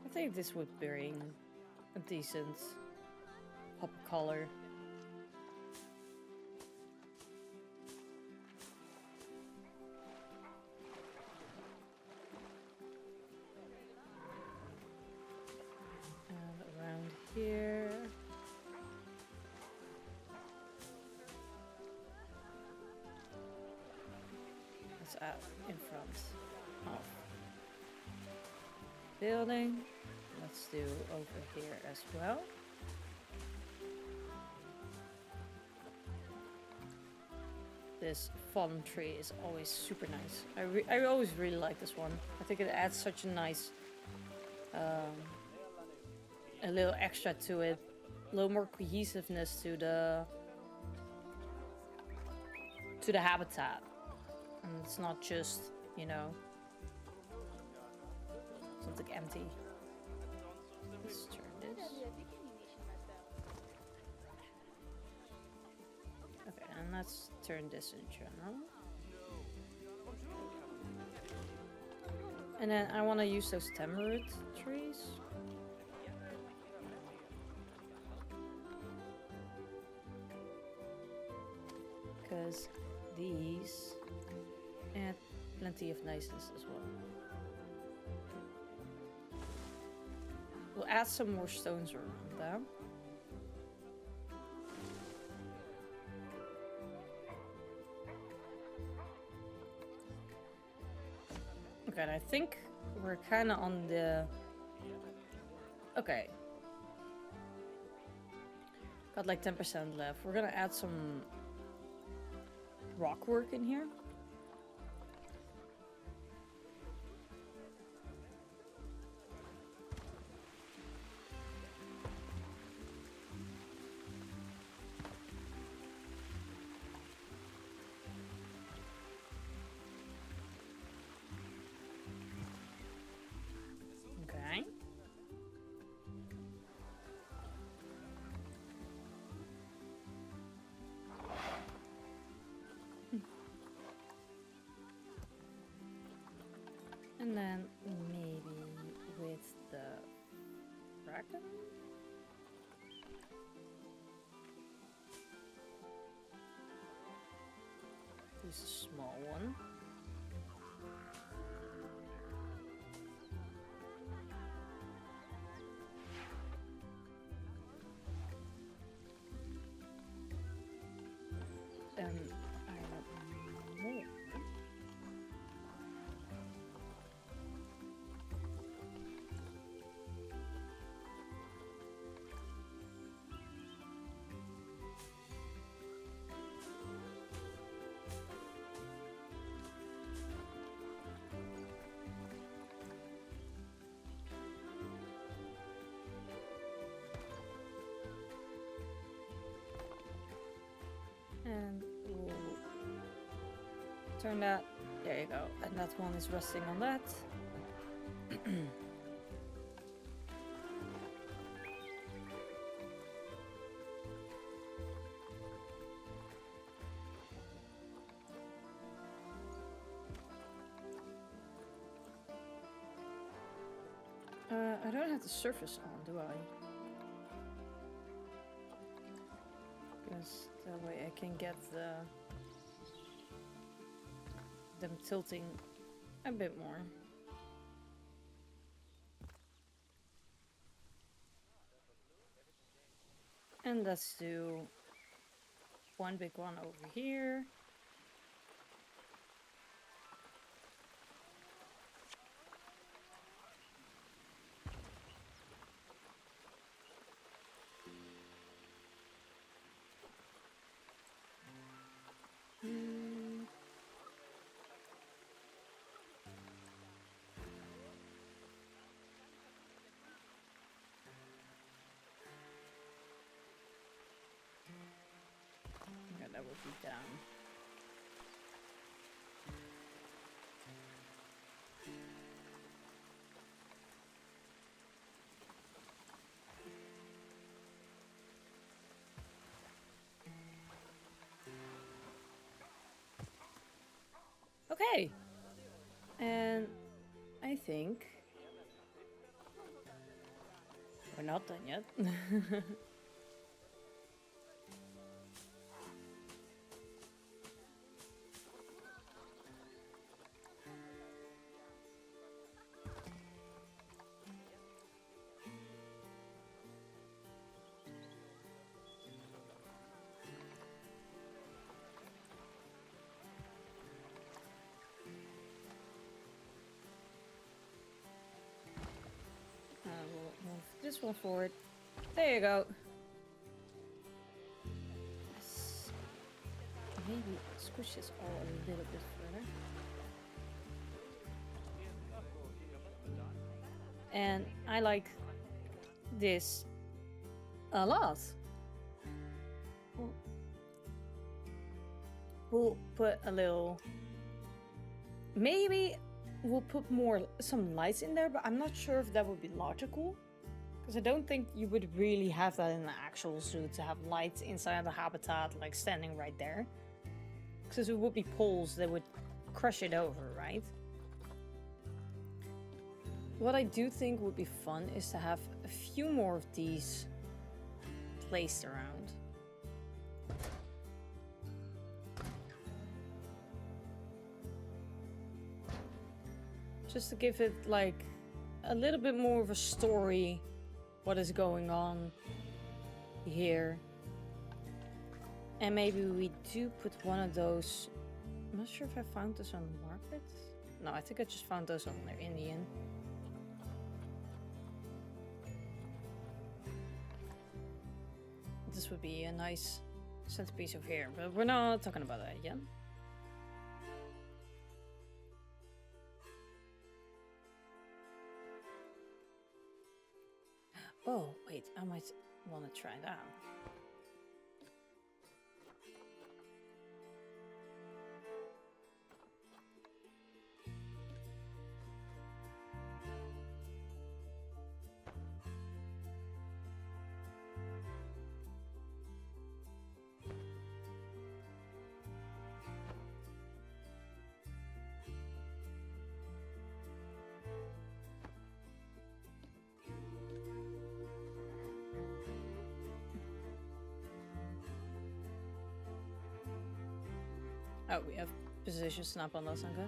I think this would bring a decent pop of color. And around here. Let's add in front of building. Let's do over here as well. This fallen tree is always super nice. I always really like this one. I think it adds such a nice, a little extra to it, a little more cohesiveness to the habitat, and it's not just, you know, something empty. Let's turn this. Okay, and let's turn this in general. And then I want to use those tamarind trees. Because these add plenty of niceness as well. We'll add some more stones around them. Okay, and I think we're kind of on the... Okay. Got like 10% left. We're gonna add some rock work in here. Okay. And then maybe with the dragon? Use a small one. And I don't know. And we'll turn that, there you go, and that one is resting on that. I don't have the surface on, do I? Because that way I can get them tilting a bit more. And let's do one big one over here. be down. Okay. And I think we're not done yet. We'll move this one forward. There you go. Let's maybe squish this all a little bit further. And I like this a lot. We'll put a little... Maybe we'll put some lights in there, but I'm not sure if that would be logical. Because I don't think you would really have that in an actual zoo, to have lights inside the habitat, like standing right there. Because it would be poles that would crush it over, right? What I do think would be fun is to have a few more of these placed around. Just to give it like a little bit more of a story, what is going on here. And maybe we do put one of those. I'm not sure if I found this on the market. No, I think I just found those on there in the inn. This would be a nice centerpiece of here, but we're not talking about that yet. Oh, wait, I might want to try that. Oh, we have position snap on this, okay.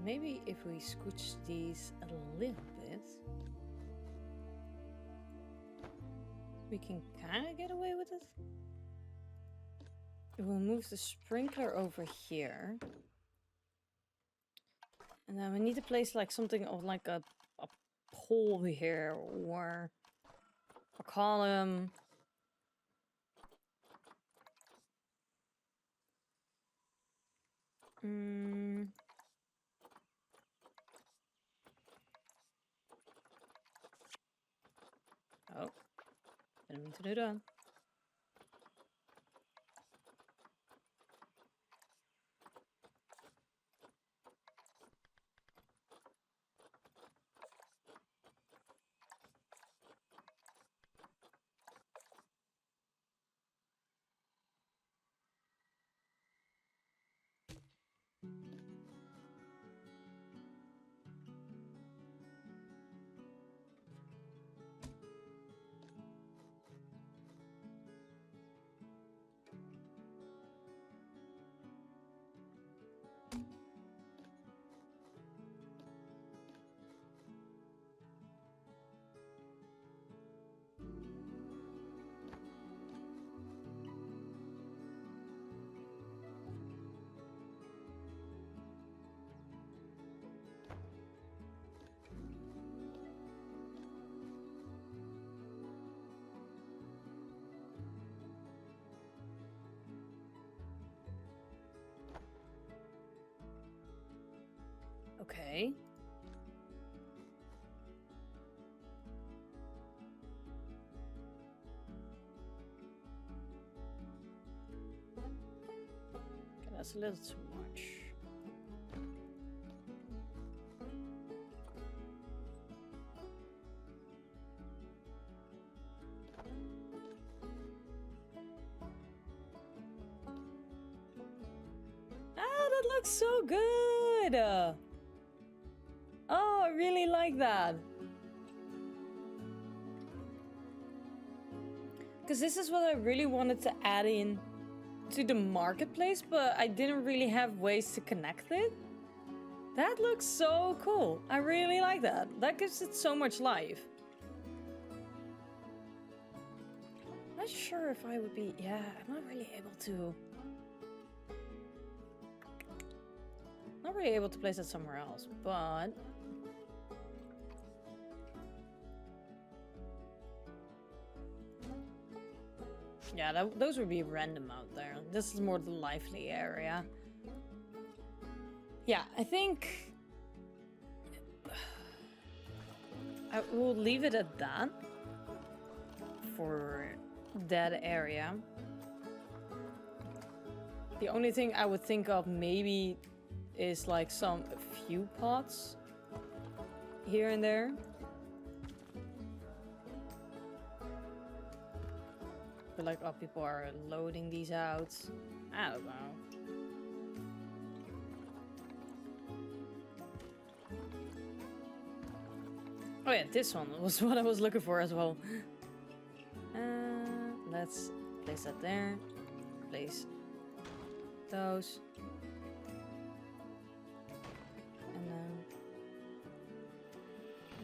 Maybe if we scooch these a little bit, we can kind of get away with it. We'll move the sprinkler over here. And then we need to place like something of like a pole here or a column. Oh, didn't mean to do that. way. Okay, that's a little too much. That looks so good! Oh, I really like that. Because this is what I really wanted to add in to the marketplace, but I didn't really have ways to connect it. That looks so cool. I really like that. That gives it so much life. Not sure if I would be... Yeah, I'm not really able to... Not really able to place it somewhere else, but... Yeah, those would be random out there. This is more the lively area. Yeah, I think... I will leave it at that. For that area. The only thing I would think of maybe... is like a few pots here and there. But like, oh, people are loading these out. I don't know. Oh yeah, this one was what I was looking for as well. Let's place that there. Place those.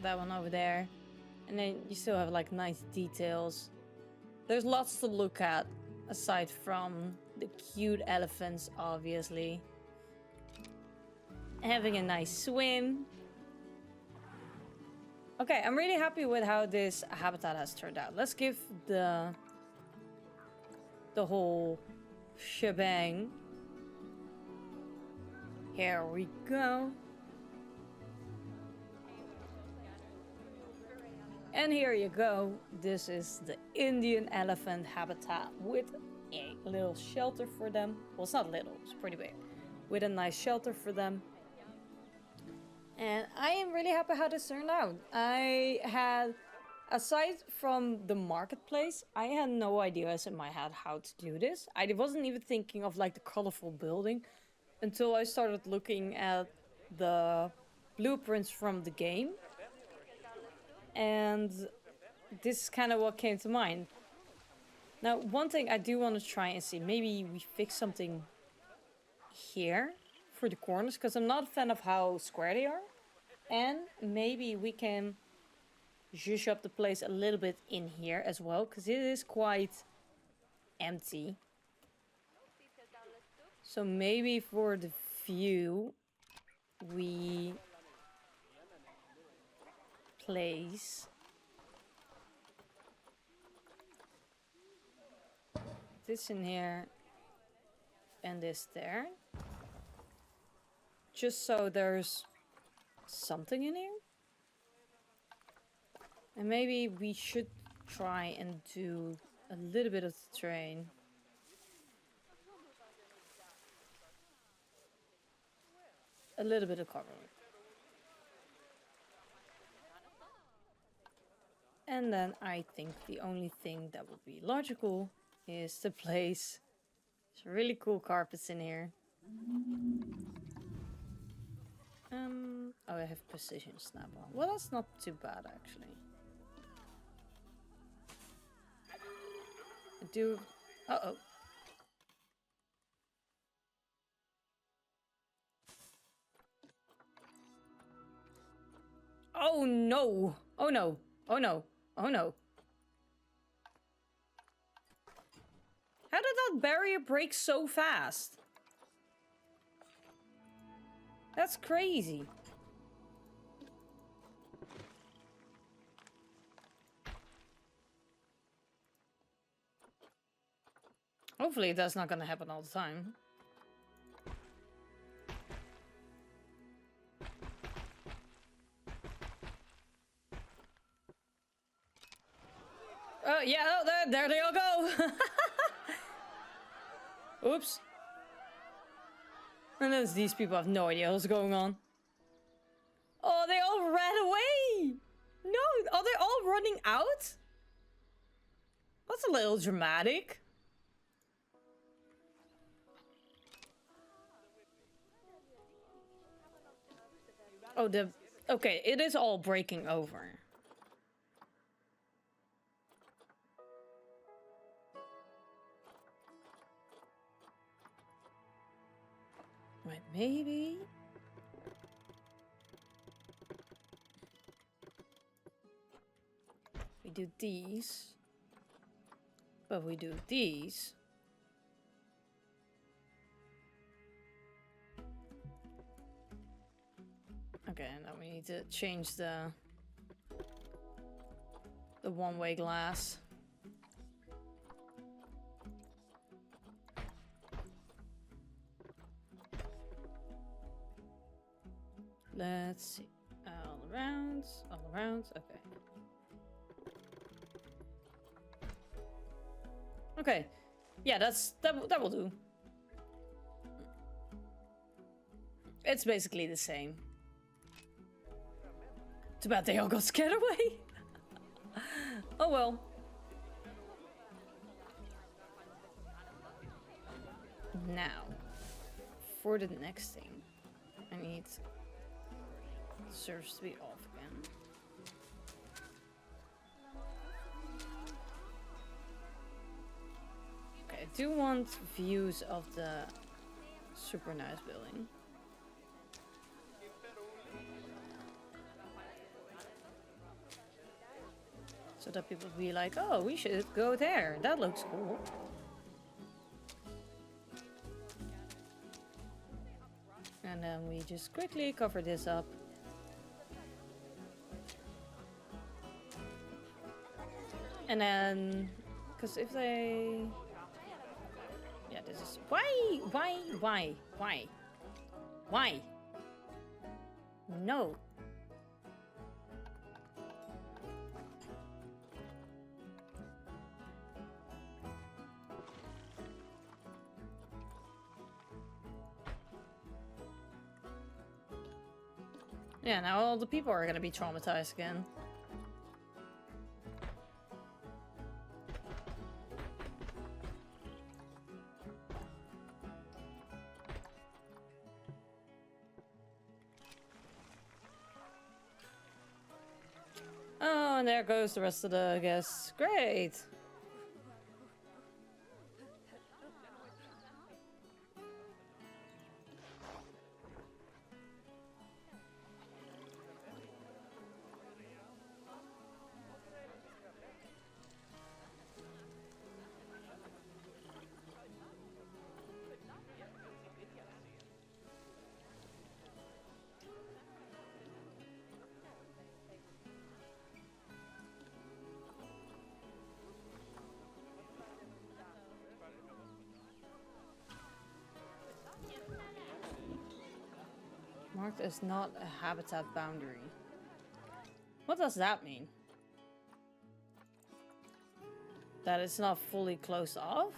That one over there, and then you still have like nice details. There's lots to look at aside from the cute elephants, obviously. Having a nice swim. Okay, I'm really happy with how this habitat has turned out. Let's give the whole shebang. Here we go. And here you go. This is the Indian elephant habitat with a little shelter for them. Well, it's not little, it's pretty big. With a nice shelter for them. And I am really happy how this turned out. I had, aside from the marketplace, I had no ideas in my head how to do this. I wasn't even thinking of like the colorful building until I started looking at the blueprints from the game. And this is kind of what came to mind. Now, one thing I do want to try and see, maybe we fix something here for the corners, because I'm not a fan of how square they are. And maybe we can zhuzh up the place a little bit in here as well, because it is quite empty. So maybe for the view, we place this in here and this there, just so there's something in here. And maybe we should try and do a little bit of the terrain. A little bit of cover. And then I think the only thing that would be logical is to place some really cool carpets in here. Oh, I have precision snap on. Well, that's not too bad actually. I do. Uh-oh. Oh no! Oh no! Oh no! Oh no. How did that barrier break so fast? That's crazy. Hopefully that's not gonna happen all the time. there they all go. Oops. And then these people have no idea what's going on. Oh, they all ran away. No, are they all running out? That's a little dramatic. Oh, okay, it is all breaking over. Right, maybe. We do these. But we do these. Okay, now we need to change the one-way glass. Let's see. All around, okay. Okay. Yeah, that will do. It's basically the same. Too bad they all got scared away. Oh well. Now, for the next thing, I need serves to be off again. Okay, I do want views of the super nice building. So that people be like, oh, we should go there. That looks cool. And then we just quickly cover this up. And then, because if they... Yeah, this is... Why? No. Yeah, now all the people are gonna be traumatized again. Oh, and there goes the rest of the guests. Great! Marked as not a habitat boundary. What does that mean? That it's not fully closed off?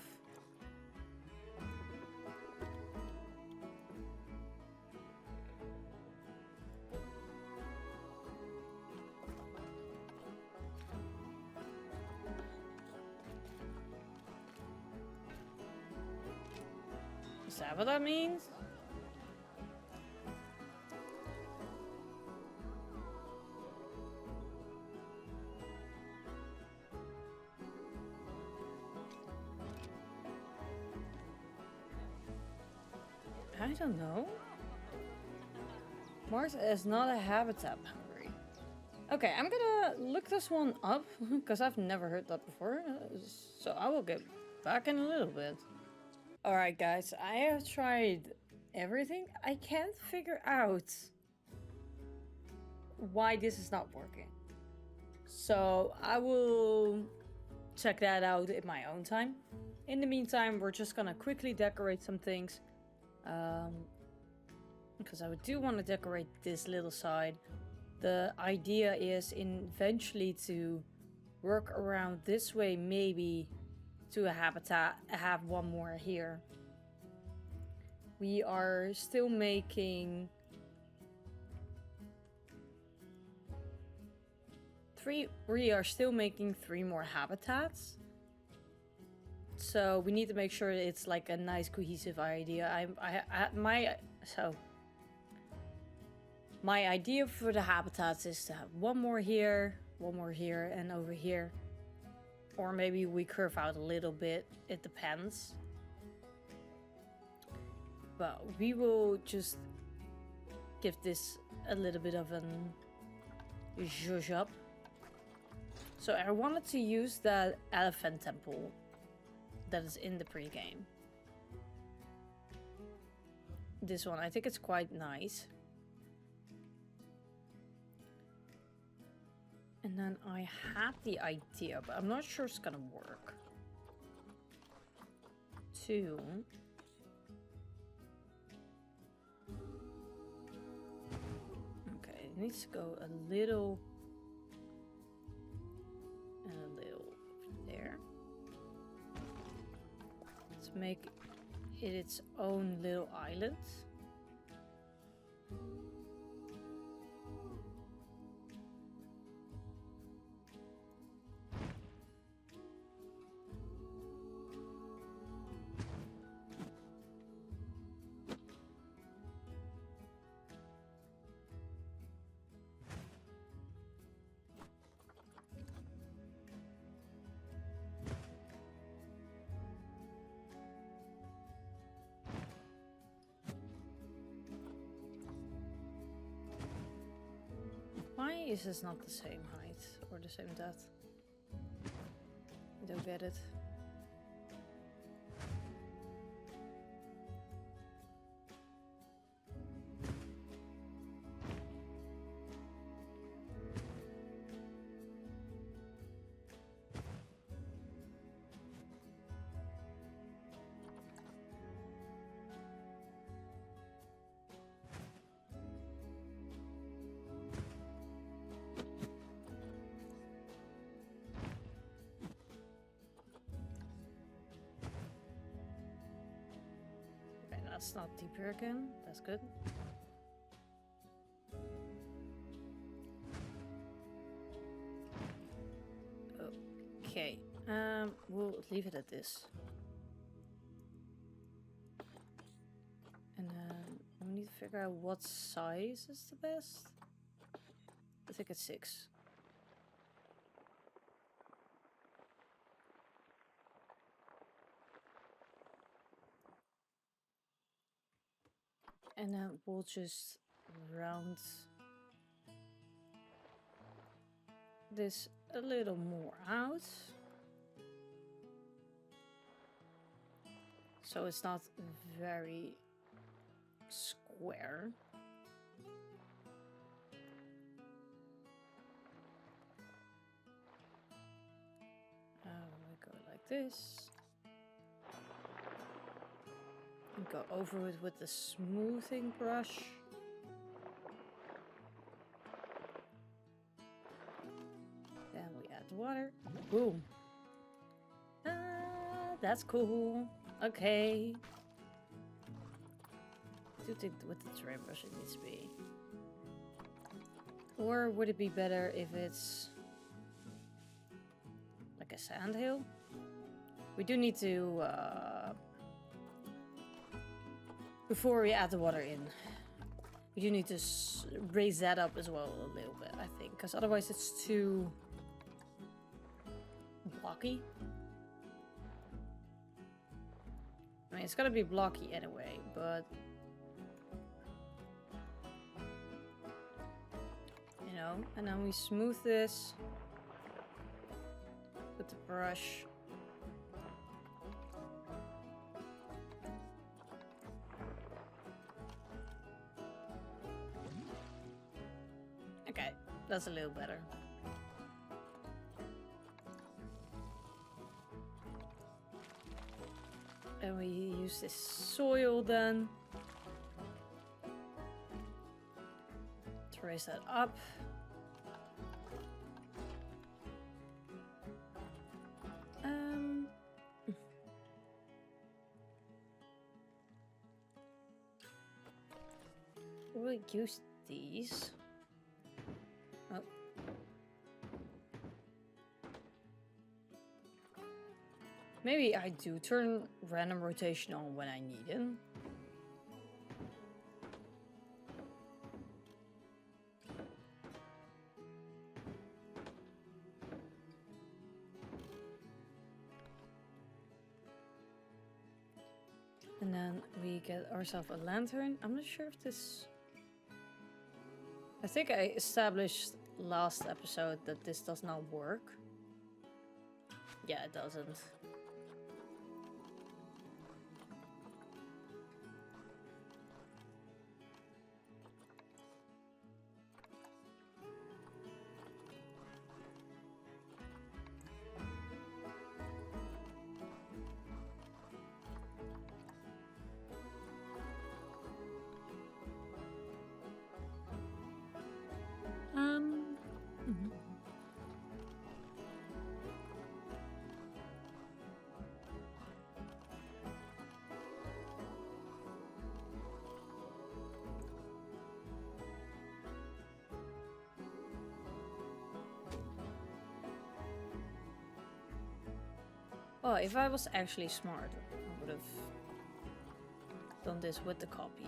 Is that what that means? I don't know. Mars is not a habitat boundary. Okay, I'm gonna look this one up because I've never heard that before. So I will get back in a little bit. Alright guys, I have tried everything. I can't figure out why this is not working. So I will check that out in my own time. In the meantime, we're just gonna quickly decorate some things. Because I do want to decorate this little side. The idea is eventually to work around this way, maybe to a habitat, have one more here. We are still making three more habitats. So we need to make sure it's like a nice cohesive idea. My idea for the habitats is to have one more here, and over here. Or maybe we curve out a little bit, it depends. But we will just give this a little bit of an zhuzh up. So I wanted to use that elephant temple that is in the pregame. This one, I think it's quite nice. And then I had the idea, but I'm not sure it's gonna work. Okay, it needs to go a little and a little there. Let's make it its own little island. Why is this not the same height or the same depth? I don't get it. That's not deeper again. That's good. Okay. We'll leave it at this. And then we need to figure out what size is the best. I think it's 6. And then we'll just round this a little more out. So it's not very square. We go like this. And go over it with the smoothing brush. Then we add water. Boom. That's cool. Okay. I do think with the terrain brush it needs to be. Or would it be better if it's like a sandhill? We do need to before we add the water in, we do need to raise that up as well a little bit, I think, because otherwise it's too blocky. I mean, it's gonna be blocky anyway, but you know, and then we smooth this with the brush. Okay, that's a little better. And we use this soil then to raise that up. we use these? Oh. Maybe I do turn random rotation on when I need it. And then we get ourselves a lantern. I'm not sure if this... I think I established last episode that this does not work. Yeah, it doesn't. Mhm. Oh, if I was actually smart, I would have done this with the copy.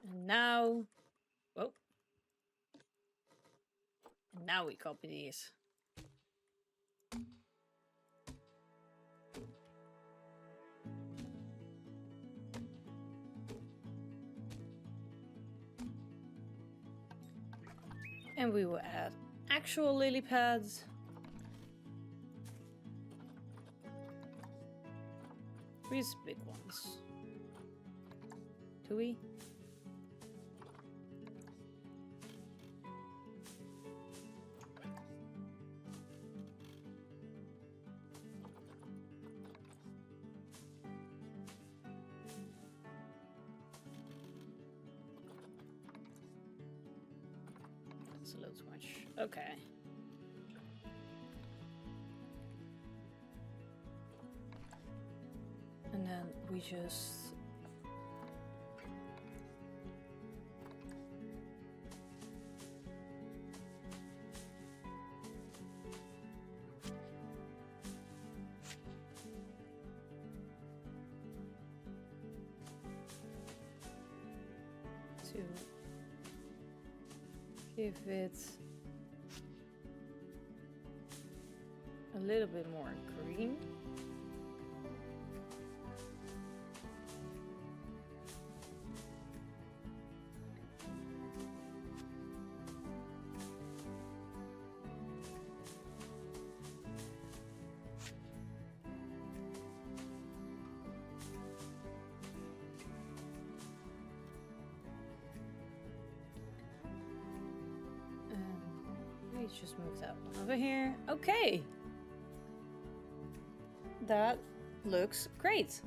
And now... Whoa. And now we copy these. And we will add actual lily pads. These big ones. Do we? That's a little too much. Okay. And then we just... to give it a little bit more green. Let's just move that one over here. Okay. That looks great.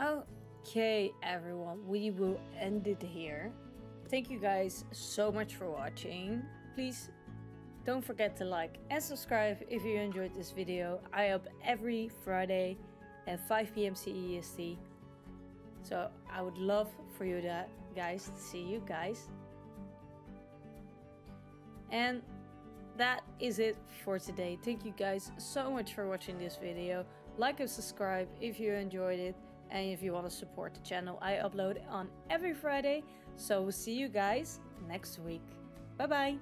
Okay, everyone, we will end it here. Thank you guys so much for watching. Please don't forget to like and subscribe if you enjoyed this video. I up every Friday at 5 p.m. CEST. So I would love for you guys to see you guys. And that is it for today. Thank you guys so much for watching this video. Like and subscribe if you enjoyed it. And if you want to support the channel, I upload on every Friday. So we'll see you guys next week. Bye bye.